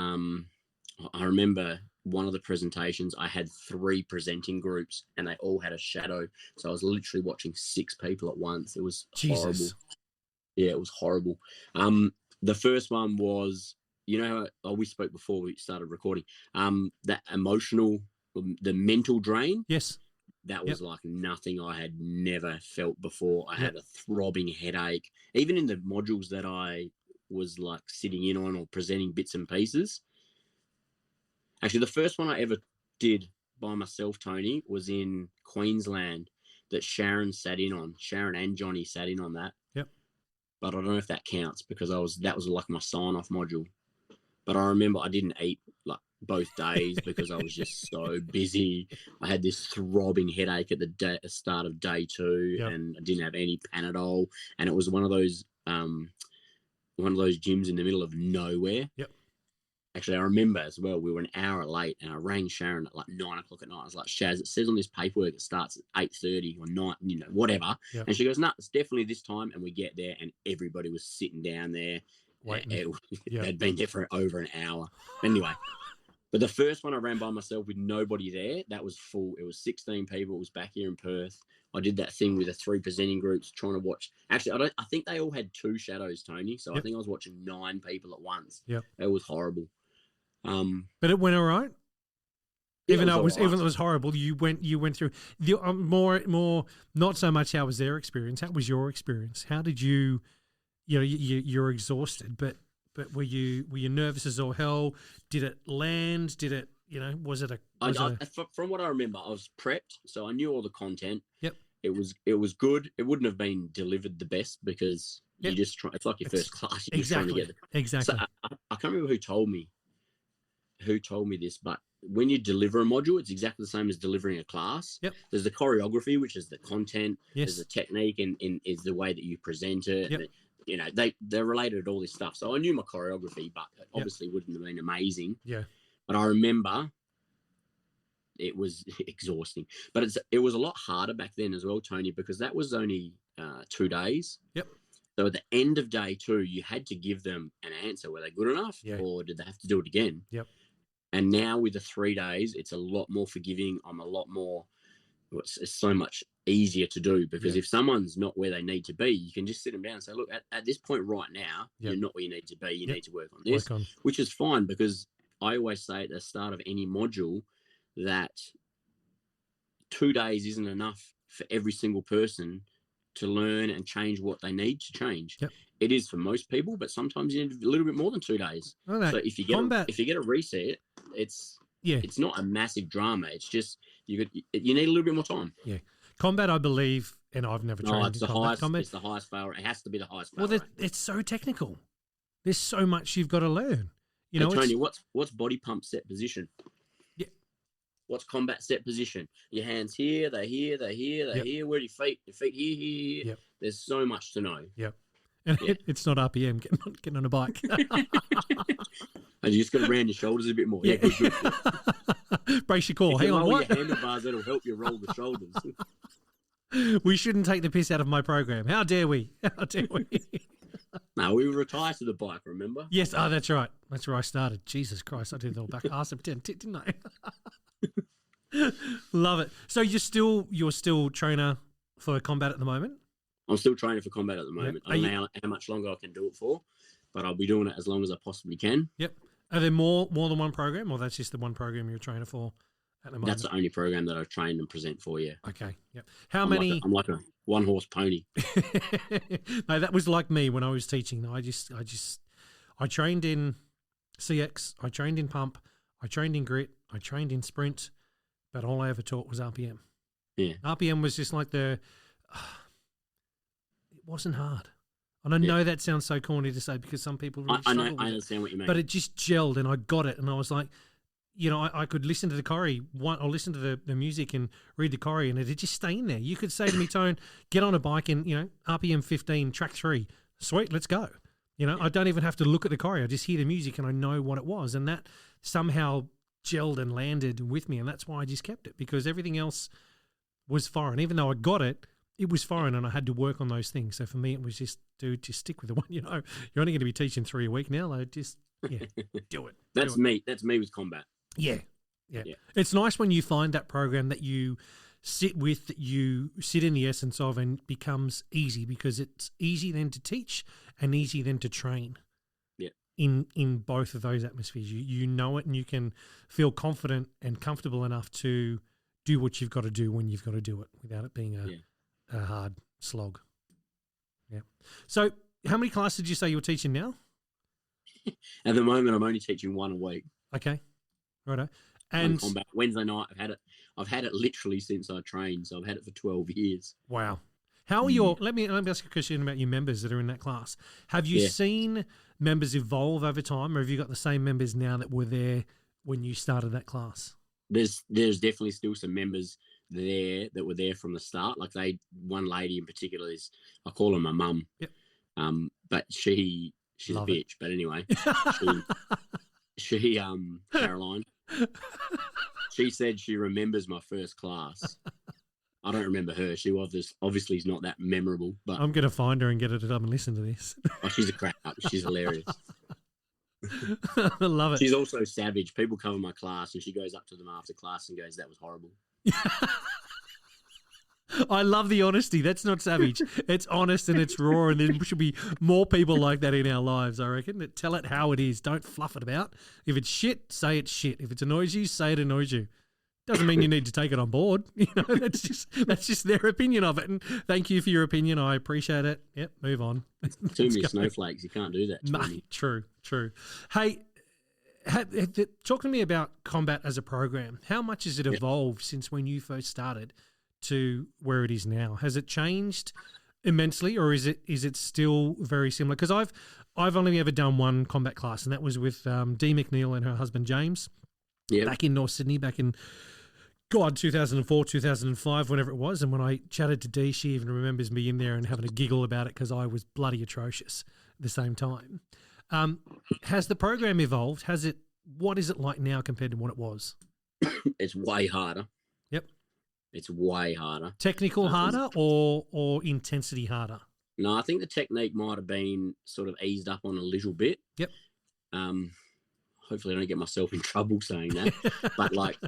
I remember one of the presentations, I had 3 presenting groups, and they all had a shadow. So I was literally watching 6 people at once. It was horrible. Yeah, it was horrible. The first one was, we spoke before we started recording, that emotional, the mental drain. Yes. That was like nothing I had never felt before. I had a throbbing headache. Even in the modules that I was like sitting in on or presenting bits and pieces. Actually, the first one I ever did by myself, Tony, was in Queensland that Sharon sat in on. Sharon and Johnny sat in on that. Yep. But I don't know if that counts because that was like my sign-off module. But I remember I didn't eat like both days because I was just so busy. I had this throbbing headache at the start of day 2, and I didn't have any Panadol. And it was one of those gyms in the middle of nowhere. Yep. Actually, I remember as well, we were an hour late, and I rang Sharon at like 9 o'clock at night. I was like, Shaz, it says on this paperwork it starts at 8:30 or 9, whatever. Yep. And she goes, no, it's definitely this time. And we get there, and everybody was sitting down there. They'd been there for over an hour. Anyway, but the first one I ran by myself with nobody there, that was full. It was 16 people. It was back here in Perth. I did that thing with the 3 presenting groups trying to watch. Actually, I think they all had 2 shadows, Tony. So I think I was watching 9 people at once. Yep. It was horrible. But it went all right. Even though it was horrible, you went through the more not so much how was their experience, how was your experience? How did you're exhausted, but were you nervous as all hell? Did it land? Did it was it from what I remember, I was prepped, so I knew all the content. Yep. It was good. It wouldn't have been delivered the best because you just try. It's like your first class. You're just trying to get it. Exactly. So I can't remember who told me this, but when you deliver a module, it's exactly the same as delivering a class. Yep. There's the choreography, which is the content. Yes. There's the technique, and is the way that you present it. Yep. They're related to all this stuff. So I knew my choreography, but it obviously wouldn't have been amazing. Yeah. But I remember it was exhausting. But it was a lot harder back then as well, Tony, because that was only 2 days. Yep. So at the end of day 2, you had to give them an answer. Were they good enough, or did they have to do it again? Yep. And now with the 3 days, it's a lot more forgiving. I'm a lot more. It's so much easier to do, because if someone's not where they need to be, you can just sit them down and say, look, at this point right now, you're not where you need to be. You need to work on this, which is fine, because I always say at the start of any module that 2 days isn't enough for every single person to learn and change what they need to change. Yep. It is for most people, but sometimes you need a little bit more than 2 days. Okay. So if you get a reset, it's not a massive drama. It's just you need a little bit more time. Yeah. Combat, I believe, and I've never trained it's in combat. It's the highest fail rate. It has to be the highest fail rate. Well, it's so technical. There's so much you've got to learn. You know, Tony, what's body pump set position? Yeah. What's combat set position? Your hands here, they're here, they're here, they're here. Where are your feet? Your feet here. Yep. There's so much to know. Yep. And it's not RPM, getting on a bike. And you just got to round your shoulders a bit more. Yeah. Good. Brace your core. If Hang on, what? Your handlebars, that'll help you roll the shoulders. We shouldn't take the piss out of my program. How dare we? How dare we? No, we retired to the bike, remember? Yes, that's right. That's where I started. Jesus Christ, I did the back ass of 10, didn't I? Love it. So you're still trainer for combat at the moment? I'm still training for combat at the moment. I don't know how much longer I can do it for, but I'll be doing it as long as I possibly can. Yep. Are there more than one program, or that's just the one program you're a trainer for at the moment? That's the only program that I've trained and present for, yeah. Okay. Yep. I'm like a one-horse pony. No, that was like me when I was teaching. I trained in CX, I trained in pump, I trained in grit, I trained in sprint, but all I ever taught was RPM. Yeah. RPM was just like it wasn't hard. And I know that sounds so corny to say, because some people really struggle with it. I understand what you mean. But it just gelled and I got it. And I was like, you know, I could listen to the choreo, or listen to the music and read the choreo, and it'd just stay in there. You could say to me, Tone, get on a bike and, you know, RPM 15, track 3. Sweet, let's go. You know, I don't even have to look at the choreo. I just hear the music and I know what it was. And that somehow gelled and landed with me. And that's why I just kept it, because everything else was foreign. Even though I got it, it was foreign and I had to work on those things. So for me, it was just, dude, just stick with the one. You know, you're only going to be teaching 3 a week now. Like, just, do it. That's me. That's me with combat. Yeah. It's nice when you find that program that you sit with, that you sit in the essence of, and becomes easy, because it's easy then to teach and easy then to train. Yeah. In both of those atmospheres, you know it, and you can feel confident and comfortable enough to do what you've got to do when you've got to do it, without it being a hard slog. Yeah. So how many classes did you say you're teaching now? At the moment, I'm only teaching 1 a week. Okay. Righto. And combat. Wednesday night, I've had it literally since I trained, so I've had it for 12 years. Wow. How are your, let me ask you a question about your members that are in that class. Have you seen members evolve over time, or have you got the same members now that were there when you started that class? There's definitely still some members there that were there from the start. Like one lady in particular I call her my mum. Yep. But she's a bitch. But anyway, she Caroline, she said she remembers my first class. I don't remember her. She obviously is not that memorable. But I'm going to find her and get her to come and listen to this. Oh, she's a crack up. She's hilarious. I love it. She's also savage. People cover my class and she goes up to them after class and goes, "That was horrible." I love the honesty. That's not savage. It's honest and it's raw, and there should be more people like that in our lives, I reckon. Tell it how it is. Don't fluff it about. If it's shit, say it's shit. If it annoys you, say it annoys you. Doesn't mean you need to take it on board. You know, that's just their opinion of it. And thank you for your opinion. I appreciate it. Yep, move on. Too many snowflakes. You can't do that. Mate, true. Hey, talk to me about combat as a program. How much has it evolved since when you first started to where it is now? Has it changed immensely, or is it still very similar? Because I've only ever done one combat class, and that was with Dee McNeil and her husband James, back in North Sydney, back in 2004, 2005, whenever it was. And when I chatted to Dee, she even remembers me in there and having a giggle about it, because I was bloody atrocious at the same time. Has the program evolved? What is it like now compared to what it was? It's way harder. Yep. It's way harder. Technical harder or intensity harder? No, I think the technique might have been sort of eased up on a little bit. Yep. Hopefully I don't get myself in trouble saying that. But like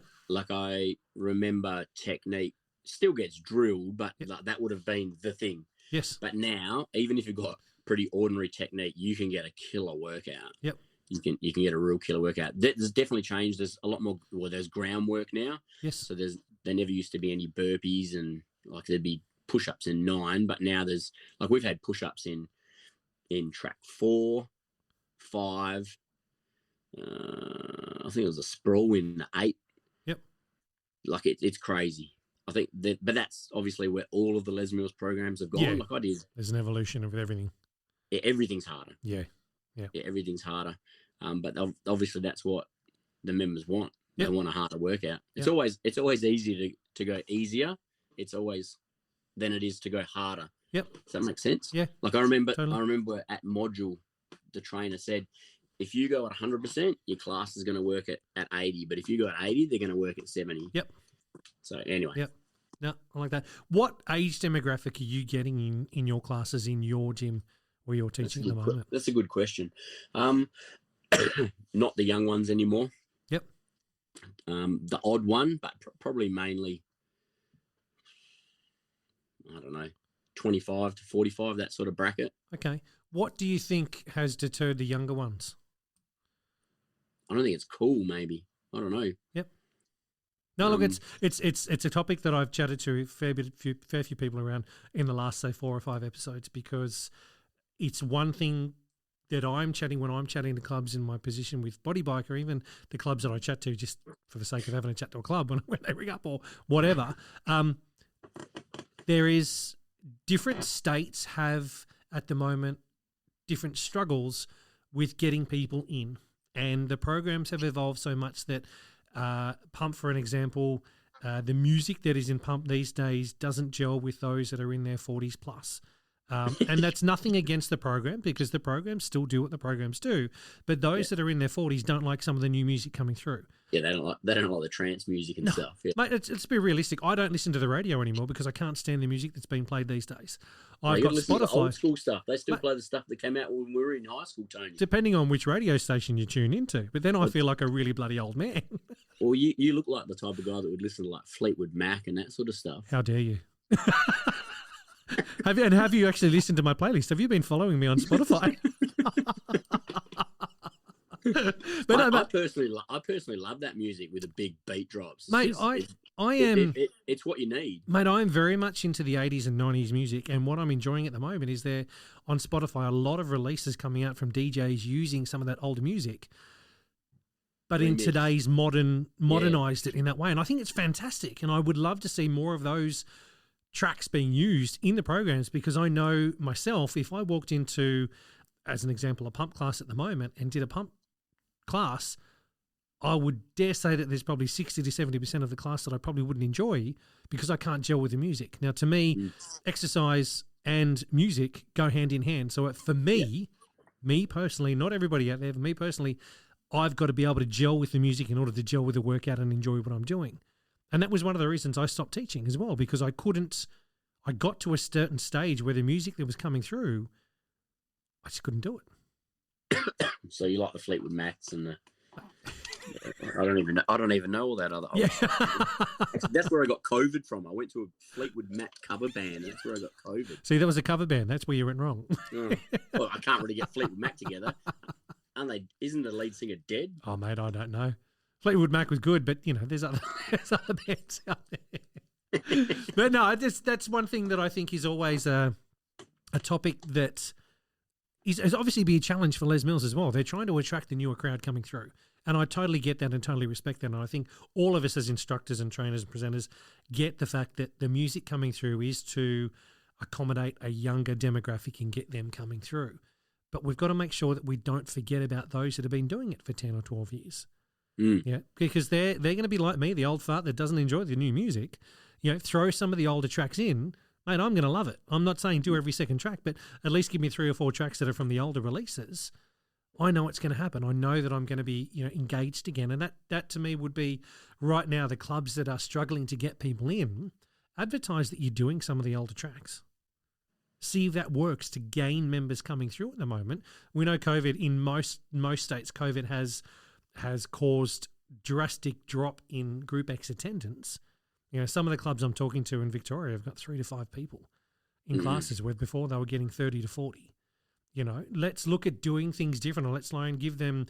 I remember technique still gets drilled, but like, that would have been the thing. Yes. But now, even if you've got pretty ordinary technique, you can get a killer workout. Yep. You can get a real killer workout. There's definitely changed. There's a lot more. Well, there's groundwork now. Yes. So there never used to be any burpees, and like there'd be push-ups in 9, but now there's like we've had push-ups in track 4, 5. I think it was a sprawl in 8. Yep. Like it's crazy. I think but that's obviously where all of the Les Mills programs have gone. Yeah. Like I did. There's an evolution of everything. Yeah, everything's harder. Yeah. Yeah, everything's harder. But obviously that's what the members want. They want a harder workout. It's always easy to go easier. It's always than it is to go harder. Yep. Does that make sense? Yeah. Like I remember at module, the trainer said, if you go at 100%, your class is going to work at 80. But if you go at 80, they're going to work at 70. Yep. So anyway. Yep. No, I like that. What age demographic are you getting in your classes in your gym where you're teaching at the moment? That's a good question. Not the young ones anymore. Yep. The odd one, but probably mainly, I don't know, 25 to 45, that sort of bracket. Okay. What do you think has deterred the younger ones? I don't think it's cool, maybe. I don't know. Yep. No, look, it's a topic that I've chatted to a fair few people around in the last, say, 4 or 5 episodes, because it's one thing that I'm chatting when I'm chatting to clubs in my position with Body Bike, or even the clubs that I chat to just for the sake of having a chat to a club when they ring up or whatever. There is different states have at the moment different struggles with getting people in, and the programs have evolved so much that Pump, for an example, the music that is in Pump these days doesn't gel with those that are in their 40s plus. And that's nothing against the program, because the programs still do what the programs do. But those that are in their 40s don't like some of the new music coming through. Yeah, they don't like the trance music and stuff. Yeah. Mate, let's be realistic. I don't listen to the radio anymore because I can't stand the music that's being played these days. I've got Spotify. To old school stuff. They still play the stuff that came out when we were in high school, Tony. Depending on which radio station you tune into. But then I feel like a really bloody old man. Well, you look like the type of guy that would listen to like Fleetwood Mac and that sort of stuff. How dare you? Have you actually listened to my playlist? Have you been following me on Spotify? I personally love that music with the big beat drops. Mate, it's what you need. Mate, I am very much into the 80s and 90s music, and what I'm enjoying at the moment is there on Spotify a lot of releases coming out from DJs using some of that older music, but in today's modernized it in that way, and I think it's fantastic, and I would love to see more of those tracks being used in the programs, because I know myself, if I walked into, as an example, a pump class at the moment and did a pump class, I would dare say that there's probably 60 to 70% of the class that I probably wouldn't enjoy because I can't gel with the music. Now, to me, exercise and music go hand in hand. So for me personally, not everybody out there, for me personally, I've got to be able to gel with the music in order to gel with the workout and enjoy what I'm doing. And that was one of the reasons I stopped teaching as well, because I got to a certain stage where the music that was coming through, I just couldn't do it. So you like the Fleetwood Macs and the... I don't even know all that other. Yeah. That's where I got COVID from. I went to a Fleetwood Mac cover band. That's where I got COVID. See, that was a cover band. That's where you went wrong. Well, I can't really get Fleetwood Mac together. Isn't the lead singer dead? Oh, mate, I don't know. Fleetwood Mac was good, but there's other bands out there. But no, that's one thing that I think is always a topic that is obviously be a challenge for Les Mills as well. They're trying to attract the newer crowd coming through. And I totally get that and totally respect that. And I think all of us as instructors and trainers and presenters get the fact that the music coming through is to accommodate a younger demographic and get them coming through. But we've got to make sure that we don't forget about those that have been doing it for 10 or 12 years. Yeah, because they're going to be like me, the old fart that doesn't enjoy the new music. Throw some of the older tracks in, mate, I'm going to love it. I'm not saying do every second track, but at least give me 3 or 4 tracks that are from the older releases. I know it's going to happen. I know that I'm going to be engaged again. And that to me would be right now the clubs that are struggling to get people in, advertise that you're doing some of the older tracks. See if that works to gain members coming through at the moment. We know COVID in most states, COVID has caused drastic drop in Group X attendance. You know, some of the clubs I'm talking to in Victoria have got 3 to 5 people in classes where before they were getting 30 to 40. You know, let's look at doing things different, or let's learn, give them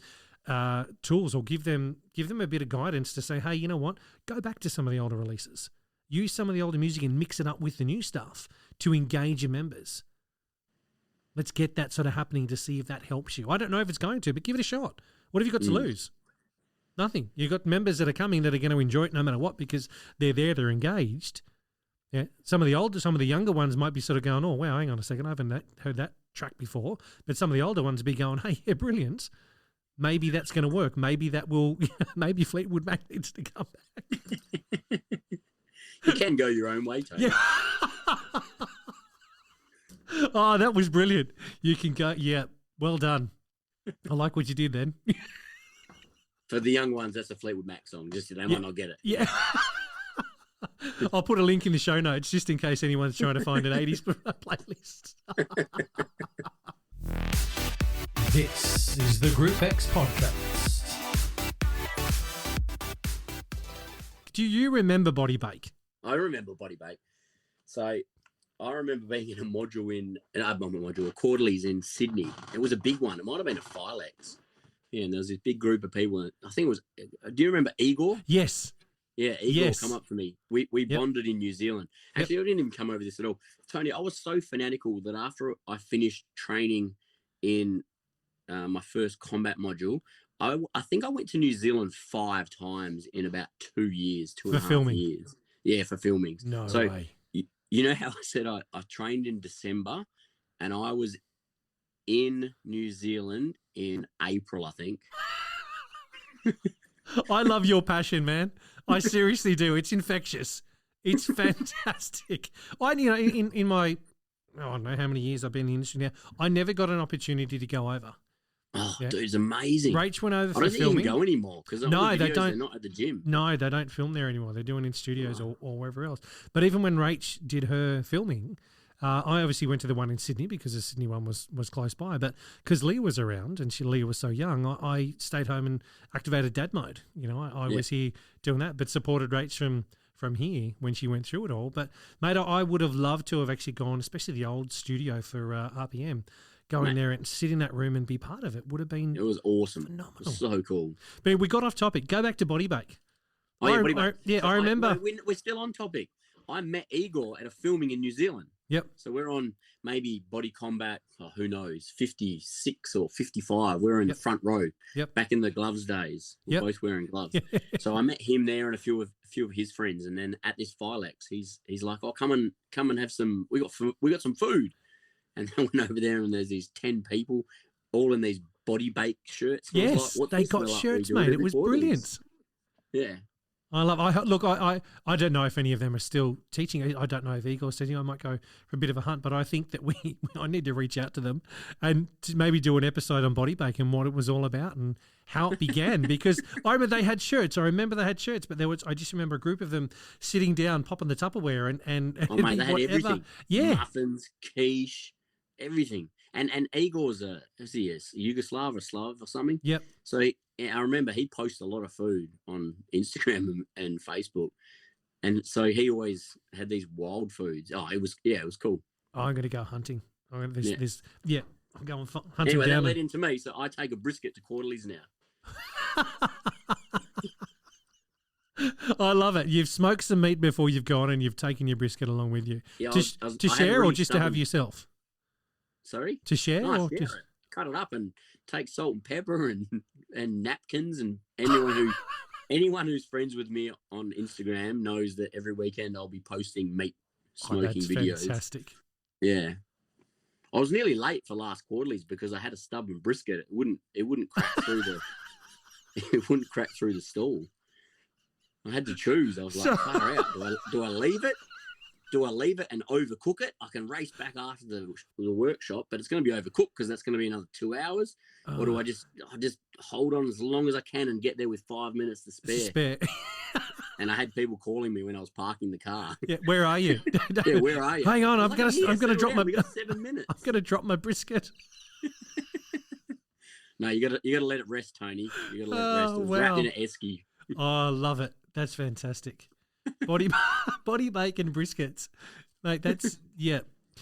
tools, or give them a bit of guidance to say, hey, you know what, go back to some of the older releases. Use some of the older music and mix it up with the new stuff to engage your members. Let's get that sort of happening to see if that helps you. I don't know if it's going to, but give it a shot. What have you got to lose? Nothing. You've got members that are coming that are going to enjoy it no matter what, because they're there, they're engaged. Yeah. Some of the younger ones might be sort of going, oh, wow, hang on a second, I haven't heard that track before. But some of the older ones be going, hey, yeah, brilliant. Maybe that's going to work. Maybe that will, maybe Fleetwood Mac needs to come back. You can go your own way, Tony. Yeah. Oh, that was brilliant. You can go, yeah, well done. I like what you did then. For the young ones, that's a Fleetwood Mac song. Just they might not get it. Yeah. I'll put a link in the show notes just in case anyone's trying to find an 80s playlist. This is the Group X podcast. Do you remember Body Bake? I remember Body Bake. So I remember being in a module a quarterlies in Sydney. It was a big one. It might have been a Filex. Yeah, and there was this big group of people. I think it was, do you remember Igor? Yes. Yeah, Igor come up to me. We bonded in New Zealand. Actually, I didn't even come over this at all. Tony, I was so fanatical that after I finished training in my first combat module, I think I went to New Zealand 5 times in about 2 years, 2.5 years. Yeah, for filming. No way. You know how I said I trained in December, and I was in New Zealand in April, I think. I love your passion, man. I seriously do. It's infectious. It's fantastic. In my, I don't know how many years I've been in the industry now, I never got an opportunity to go over. Oh, dude, it's amazing. Rach went over for filming. I don't think you can go anymore because they don't. They're not at the gym. No, they don't film there anymore. They're doing it in studios or wherever else. But even when Rach did her filming, I obviously went to the one in Sydney because the Sydney one was close by. But because Leah was around and Leah was so young, I stayed home and activated dad mode. You know, I was here doing that, but supported Rach from here when she went through it all. But, mate, I would have loved to have actually gone, especially the old studio for RPM, go in there and sit in that room and be part of it. Would have been It was awesome. Phenomenal. It was so cool. But we got off topic. Go back to Body Bake. Body Bake. I remember. We're still on topic. I met Igor at a filming in New Zealand. Yep. So we're on maybe Body Combat, who knows, 56 or 55. We're in the front row. Yep. Back in the gloves days. We're both wearing gloves. So I met him there and a few of his friends. And then at this Filex, he's like, oh, come and have some. We got some food. And I went over there and there's these 10 people all in these Body Bake shirts. Yes, they got shirts, mate. It was brilliant. Yeah. I don't know if any of them are still teaching. I don't know if Igor's teaching. I might go for a bit of a hunt, but I think that I need to reach out to them and to maybe do an episode on Body Bake and what it was all about and how it began. Because I remember they had shirts. But I just remember a group of them sitting down, popping the Tupperware and mate, they had everything. Yeah, muffins, quiche, everything. And Igor's a Yugoslav or Slav or something. Yep. So I remember he posted a lot of food on Instagram and Facebook. And so he always had these wild foods. Oh, it was cool. I'm going to go hunting. I'm going hunting anyway, down. That led into me. So I take a brisket to quarterlies now. I love it. You've smoked some meat before you've gone and you've taken your brisket along with you. Yeah, to share or just to have yourself? Sorry? To share or just... it. Cut it up and take salt and pepper and napkins, and anyone who's friends with me on Instagram knows that every weekend I'll be posting meat smoking videos. Fantastic. Yeah. I was nearly late for last quarterlies because I had a stubborn brisket. It wouldn't crack through the stall. I had to choose. I was like, far out. Do I leave it? Do I leave it and overcook it? I can race back after the workshop, but it's going to be overcooked because that's going to be another 2 hours. Or do I just hold on as long as I can and get there with 5 minutes to spare? And I had people calling me when I was parking the car. Yeah, where are you? Yeah, where are you? Hang on, I'm gonna drop my. We got 7 minutes. I'm gonna drop my brisket. No, you gotta let it rest, Tony. You gotta let it rest. It was wrapped in an esky. Oh, I love it. That's fantastic. Body bacon briskets, mate. That's yeah.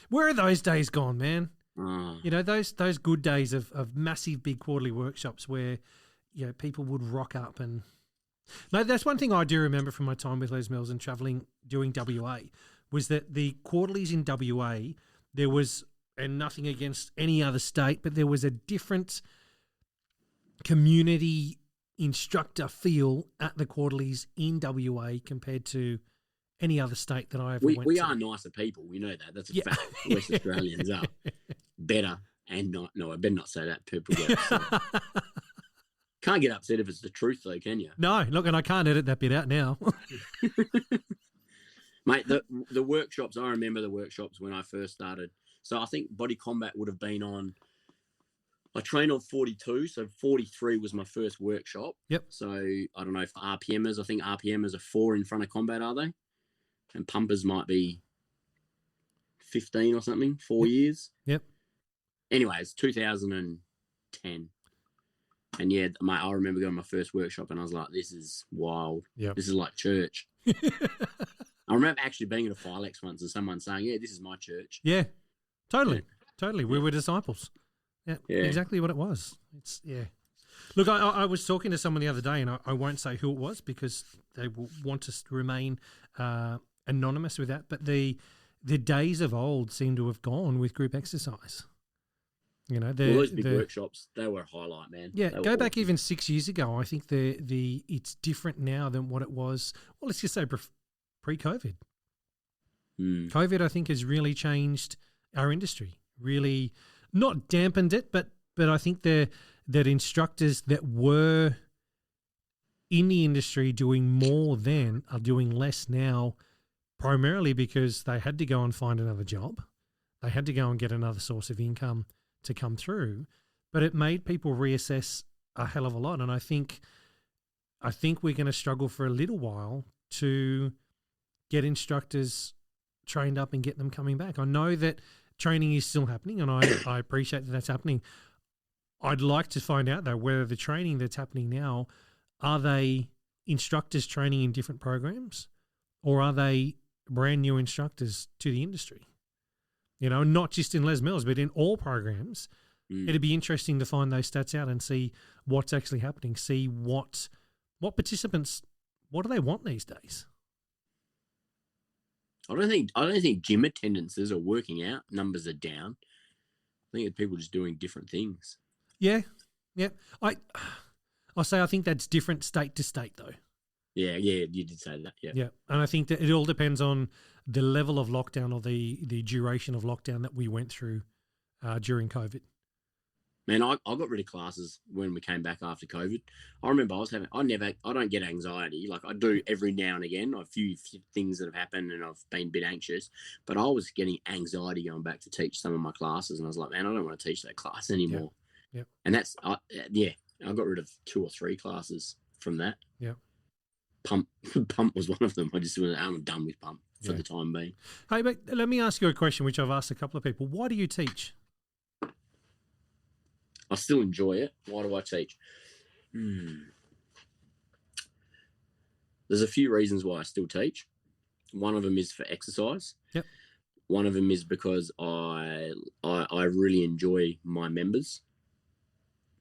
Where are those days gone, man? You know, those good days of massive big quarterly workshops where, you know, people would rock up and. Mate, that's one thing I do remember from my time with Les Mills and travelling doing WA was that the quarterlies in WA there was, and nothing against any other state, but there was a different community instructor feel at the quarterlies in WA compared to any other state that I ever went to. We are nicer people. We know that. That's a fact. West Australians are better and not. No, I better not say that. People get upset. Can't get upset if it's the truth, though, can you? No, look, and I can't edit that bit out now. Mate, the workshops, I remember the workshops when I first started. So I think Body Combat would have been on, I trained on 42, so 43 was my first workshop. Yep. So I don't know, for RPMers, I think RPMers are 4 in front of combat, are they? And pumpers might be 15 or something, 4 years. Yep. Anyway, it's 2010. And yeah, mate, I remember going to my first workshop and I was like, this is wild. Yep. This is like church. I remember actually being at a Philex once and someone saying, yeah, this is my church. Yeah, totally. Totally. We were disciples. Yeah, exactly what it was. It's Look, I was talking to someone the other day and I won't say who it was because they will want us to remain anonymous with that. But the days of old seem to have gone with group exercise. You know, those big workshops, they were a highlight, man. Yeah, go back even 6 years ago. I think it's different now than what it was. Well, let's just say pre-COVID. COVID, I think, has really changed our industry. Really, not dampened it, but I think that instructors that were in the industry doing more then are doing less now, primarily because they had to go and find another job. They had to go and get another source of income to come through, but it made people reassess a hell of a lot. And I think we're going to struggle for a little while to get instructors trained up and get them coming back. I know that training is still happening, and I appreciate that that's happening. I'd like to find out, though, whether the training that's happening now, are they instructors training in different programs, or are they brand new instructors to the industry? You know, not just in Les Mills, but in all programs. It'd be interesting to find those stats out and see what's actually happening, see what participants, what do they want these days? I don't think gym attendances are working out. Numbers are down. I think it's people just doing different things. Yeah. I'll say I think that's different state to state, though. Yeah, you did say that. Yeah, and I think that it all depends on the level of lockdown or the duration of lockdown that we went through during COVID. Man, I got rid of classes when we came back after COVID. I remember I don't get anxiety. Like I do every now and again. A few things that have happened and I've been a bit anxious, but I was getting anxiety going back to teach some of my classes. And I was like, man, I don't want to teach that class anymore. Yeah. And I got rid of 2 or 3 classes from that. Yeah. Pump was one of them. I'm done with pump for the time being. Hey, but let me ask you a question, which I've asked a couple of people. Why do you teach? I still enjoy it. Why do I teach? There's a few reasons why I still teach. One of them is for exercise. Yep. One of them is because I really enjoy my members.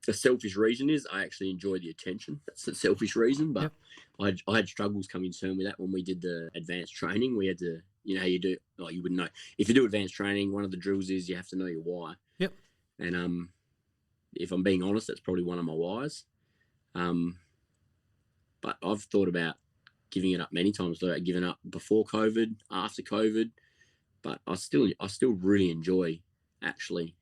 The selfish reason is I actually enjoy the attention. That's the selfish reason, but I had struggles coming soon with that when we did the advanced training. We had to, you know how you do, like you wouldn't know. If you do advanced training, one of the drills is you have to know your why. Yep. And if I'm being honest, that's probably one of my whys. But I've thought about giving it up many times. Thought about giving up before COVID, after COVID, but I still really enjoy actually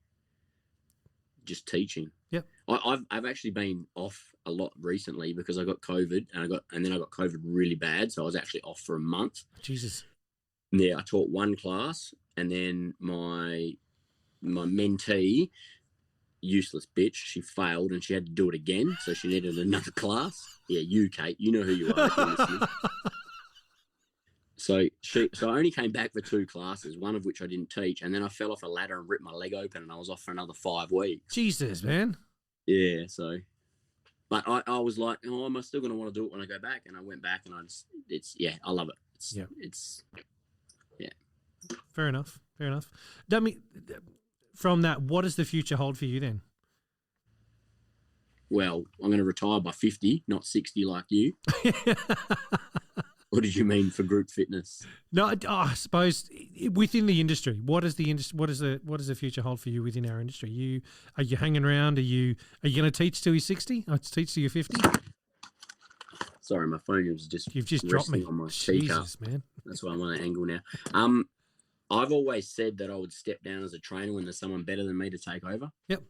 just teaching. Yep. I've actually been off a lot recently because I got COVID and then I got COVID really bad, so I was actually off for a month. Jesus. Yeah, I taught one class and then my mentee, useless bitch, she failed and she had to do it again, so she needed another class. Yeah, you, Kate, you know who you are. So I only came back for 2 classes, one of which I didn't teach, and then I fell off a ladder and ripped my leg open, and I was off for another 5 weeks. Jesus, man. Yeah, so, but I was like, oh, am I still going to want to do it when I go back? And I went back, and I love it. It's Fair enough. From that, what does the future hold for you then? Well, I'm going to retire by 50, not 60 like you. What did you mean for group fitness? No, I suppose within the industry, what does the future hold for you within our industry? Are you hanging around? Are you going to teach till you're 60? Or teach till you're 50? Sorry, my phone was just you've just dropped me on my Jesus, man. That's why I'm on an angle now. I've always said that I would step down as a trainer when there's someone better than me to take over. Yep.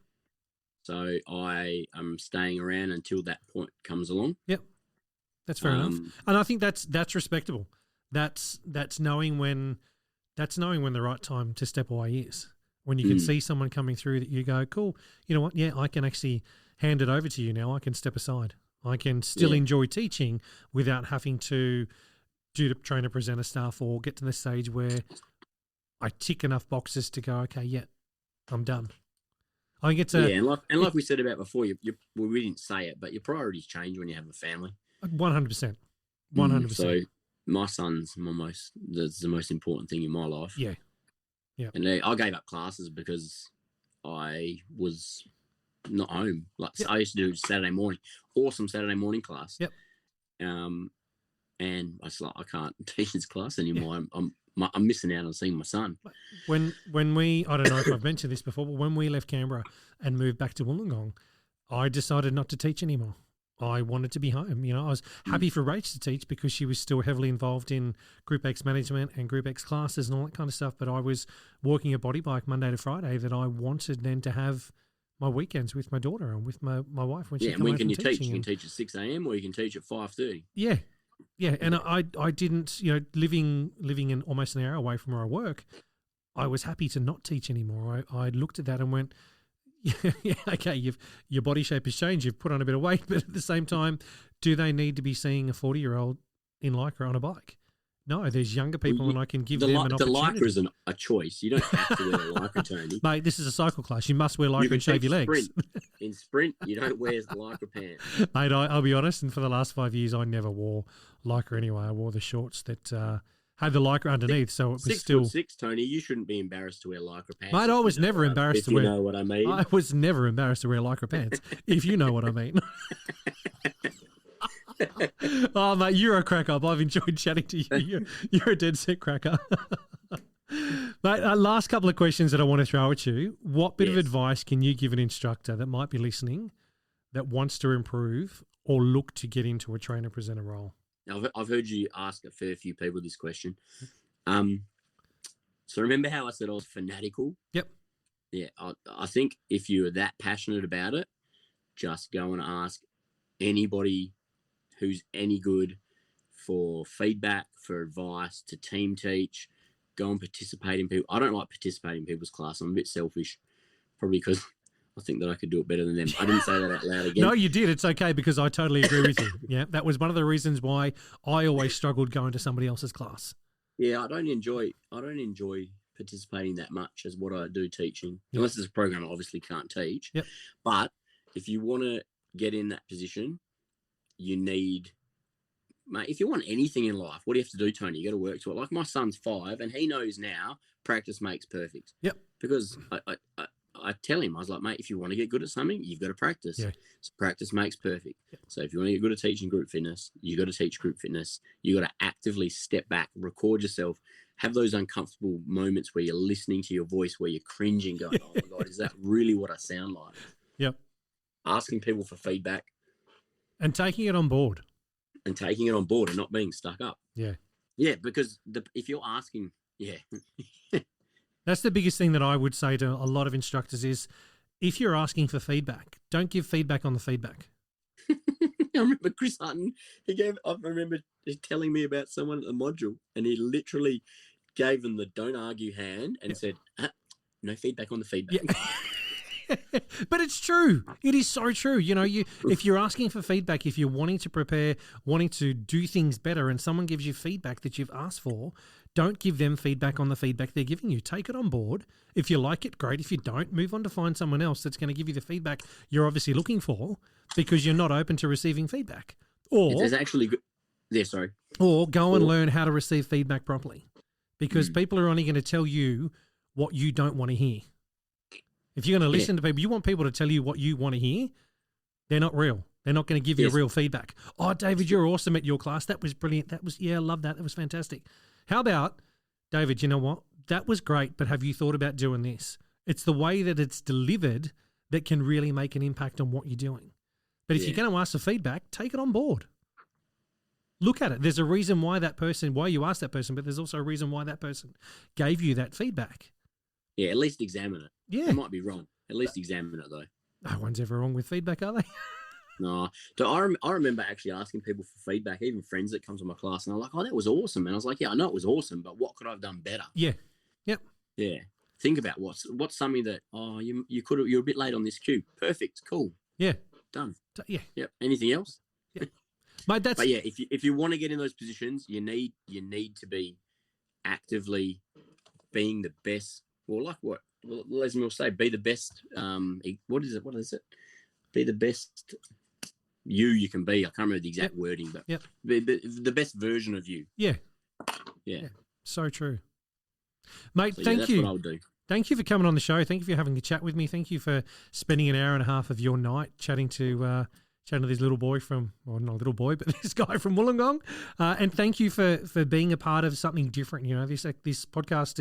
So I am staying around until that point comes along. Yep. That's fair enough. And I think that's respectable. That's knowing when the right time to step away is. When you can see someone coming through that you go, cool, you know what? Yeah, I can actually hand it over to you now. I can step aside. I can still enjoy teaching without having to do the trainer presenter stuff or get to the stage where I tick enough boxes to go, okay, yeah, I'm done. I think it's and like we said about before, we didn't say it, but your priorities change when you have a family. 100%. 100%. So my son's that's the most important thing in my life. Yeah. And I gave up classes because I was not home. I used to do Saturday morning, awesome Saturday morning class. Yep. And I was like, I can't teach this class anymore. I'm missing out on seeing my son. When we, I don't know if I've mentioned this before, but when we left Canberra and moved back to Wollongong, I decided not to teach anymore. I wanted to be home. You know, I was happy for Rach to teach because she was still heavily involved in Group X management and Group X classes and all that kind of stuff. But I was working a body bike Monday to Friday that I wanted then to have my weekends with my daughter and with my wife when she and when can you teach? You can teach at 6 a.m. or you can teach at 5:30. Yeah. Yeah, and I didn't, you know, living in almost an hour away from where I work, I was happy to not teach anymore. I looked at that and went, yeah, okay, your body shape has changed, you've put on a bit of weight, but at the same time, do they need to be seeing a 40-year-old in Lycra on a bike? No, there's younger people and I can give them an opportunity. The Lycra is a choice. You don't have to wear a Lycra, Tony. Mate, this is a cycle class. You must wear Lycra and shave your legs. In sprint, you don't wear Lycra pants. Mate, I'll be honest, and for the last 5 years, I never wore Lycra anyway. I wore the shorts that had the Lycra underneath, so it was still... 6'6", Tony, you shouldn't be embarrassed to wear Lycra pants. Mate, I was never embarrassed to wear... If you know what I mean. I was never embarrassed to wear Lycra pants, if you know what I mean. Oh, mate, you're a crack up. I've enjoyed chatting to you. You're a dead set cracker. Mate, last couple of questions that I want to throw at you. What bit of advice can you give an instructor that might be listening that wants to improve or look to get into a trainer presenter role? Now, I've heard you ask a fair few people this question. So remember how I said I was fanatical? Yep. Yeah, I think if you're that passionate about it, just go and ask anybody who's any good for feedback, for advice, to team teach, go and participate in people. I don't like participating in people's class. I'm a bit selfish, probably because I think that I could do it better than them. I didn't say that out loud again. No, you did. It's okay because I totally agree with you. Yeah, that was one of the reasons why I always struggled going to somebody else's class. Yeah, I don't enjoy participating that much as what I do teaching. Yep. Unless it's a program I obviously can't teach. Yep. But if you want to get in that position, you need, mate, if you want anything in life, what do you have to do, Tony? You got to work to it. Like my son's 5 and he knows now practice makes perfect. Yep. Because I tell him, I was like, mate, if you want to get good at something, you've got to practice. Yeah. So practice makes perfect. Yep. So if you want to get good at teaching group fitness, you got to teach group fitness. You got to actively step back, record yourself, have those uncomfortable moments where you're listening to your voice, where you're cringing, going, oh my God, is that really what I sound like? Yep. Asking people for feedback. And taking it on board. And not being stuck up. Yeah. Yeah, because if you're asking, That's the biggest thing that I would say to a lot of instructors is if you're asking for feedback, don't give feedback on the feedback. I remember Chris Hutton, I remember telling me about someone at the module and he literally gave them the don't argue hand and said, no feedback on the feedback. Yeah. But it's true. It is so true. You know, if you're asking for feedback, if you're wanting to prepare, wanting to do things better, and someone gives you feedback that you've asked for, don't give them feedback on the feedback they're giving you. Take it on board. If you like it, great. If you don't, move on to find someone else that's going to give you the feedback you're obviously looking for, because you're not open to receiving feedback. Or there's actually good. Yeah, sorry. Or go and learn how to receive feedback properly, because people are only going to tell you what you don't want to hear. If you're going to listen to people, you want people to tell you what you want to hear, they're not real. They're not going to give you real feedback. Oh, David, you're awesome at your class. That was brilliant. I love that. That was fantastic. How about, David, you know what? That was great, but have you thought about doing this? It's the way that it's delivered that can really make an impact on what you're doing. But if you're going to ask for feedback, take it on board. Look at it. There's a reason why you asked that person, but there's also a reason why that person gave you that feedback. Yeah, at least examine it. Yeah. They might be wrong. At least examine it, though. No one's ever wrong with feedback, are they? No. So I remember actually asking people for feedback, even friends that come to my class, and they're like, oh, that was awesome. And I was like, yeah, I know it was awesome, but what could I have done better? Yeah. Yep. Yeah. Think about what's something that, you're a bit late on this cue. Perfect. Cool. Yeah. Done. Yeah. Yep. Anything else? Yeah. But yeah, if you want to get in those positions, you need to be actively being the best. Well, like what Les Mills say, be the best. What is it? Be the best you can be. I can't remember the exact wording, but be the best version of you. Yeah. So true, mate. Thank you. That's what I'll do. Thank you for coming on the show. Thank you for having a chat with me. Thank you for spending an hour and a half of your night chatting to this little boy not a little boy, but this guy from Wollongong. And thank you for being a part of something different. You know, this podcast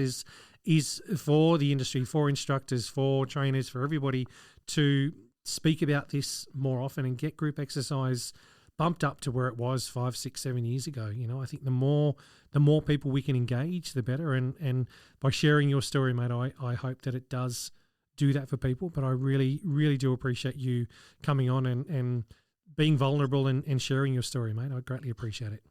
is for the industry, for instructors, for trainers, for everybody to speak about this more often and get group exercise bumped up to where it was 5, 6, 7 years ago. You know, I think the more people we can engage, the better. And by sharing your story, mate, I hope that it does do that for people. But I really, really do appreciate you coming on and being vulnerable and sharing your story, mate. I greatly appreciate it.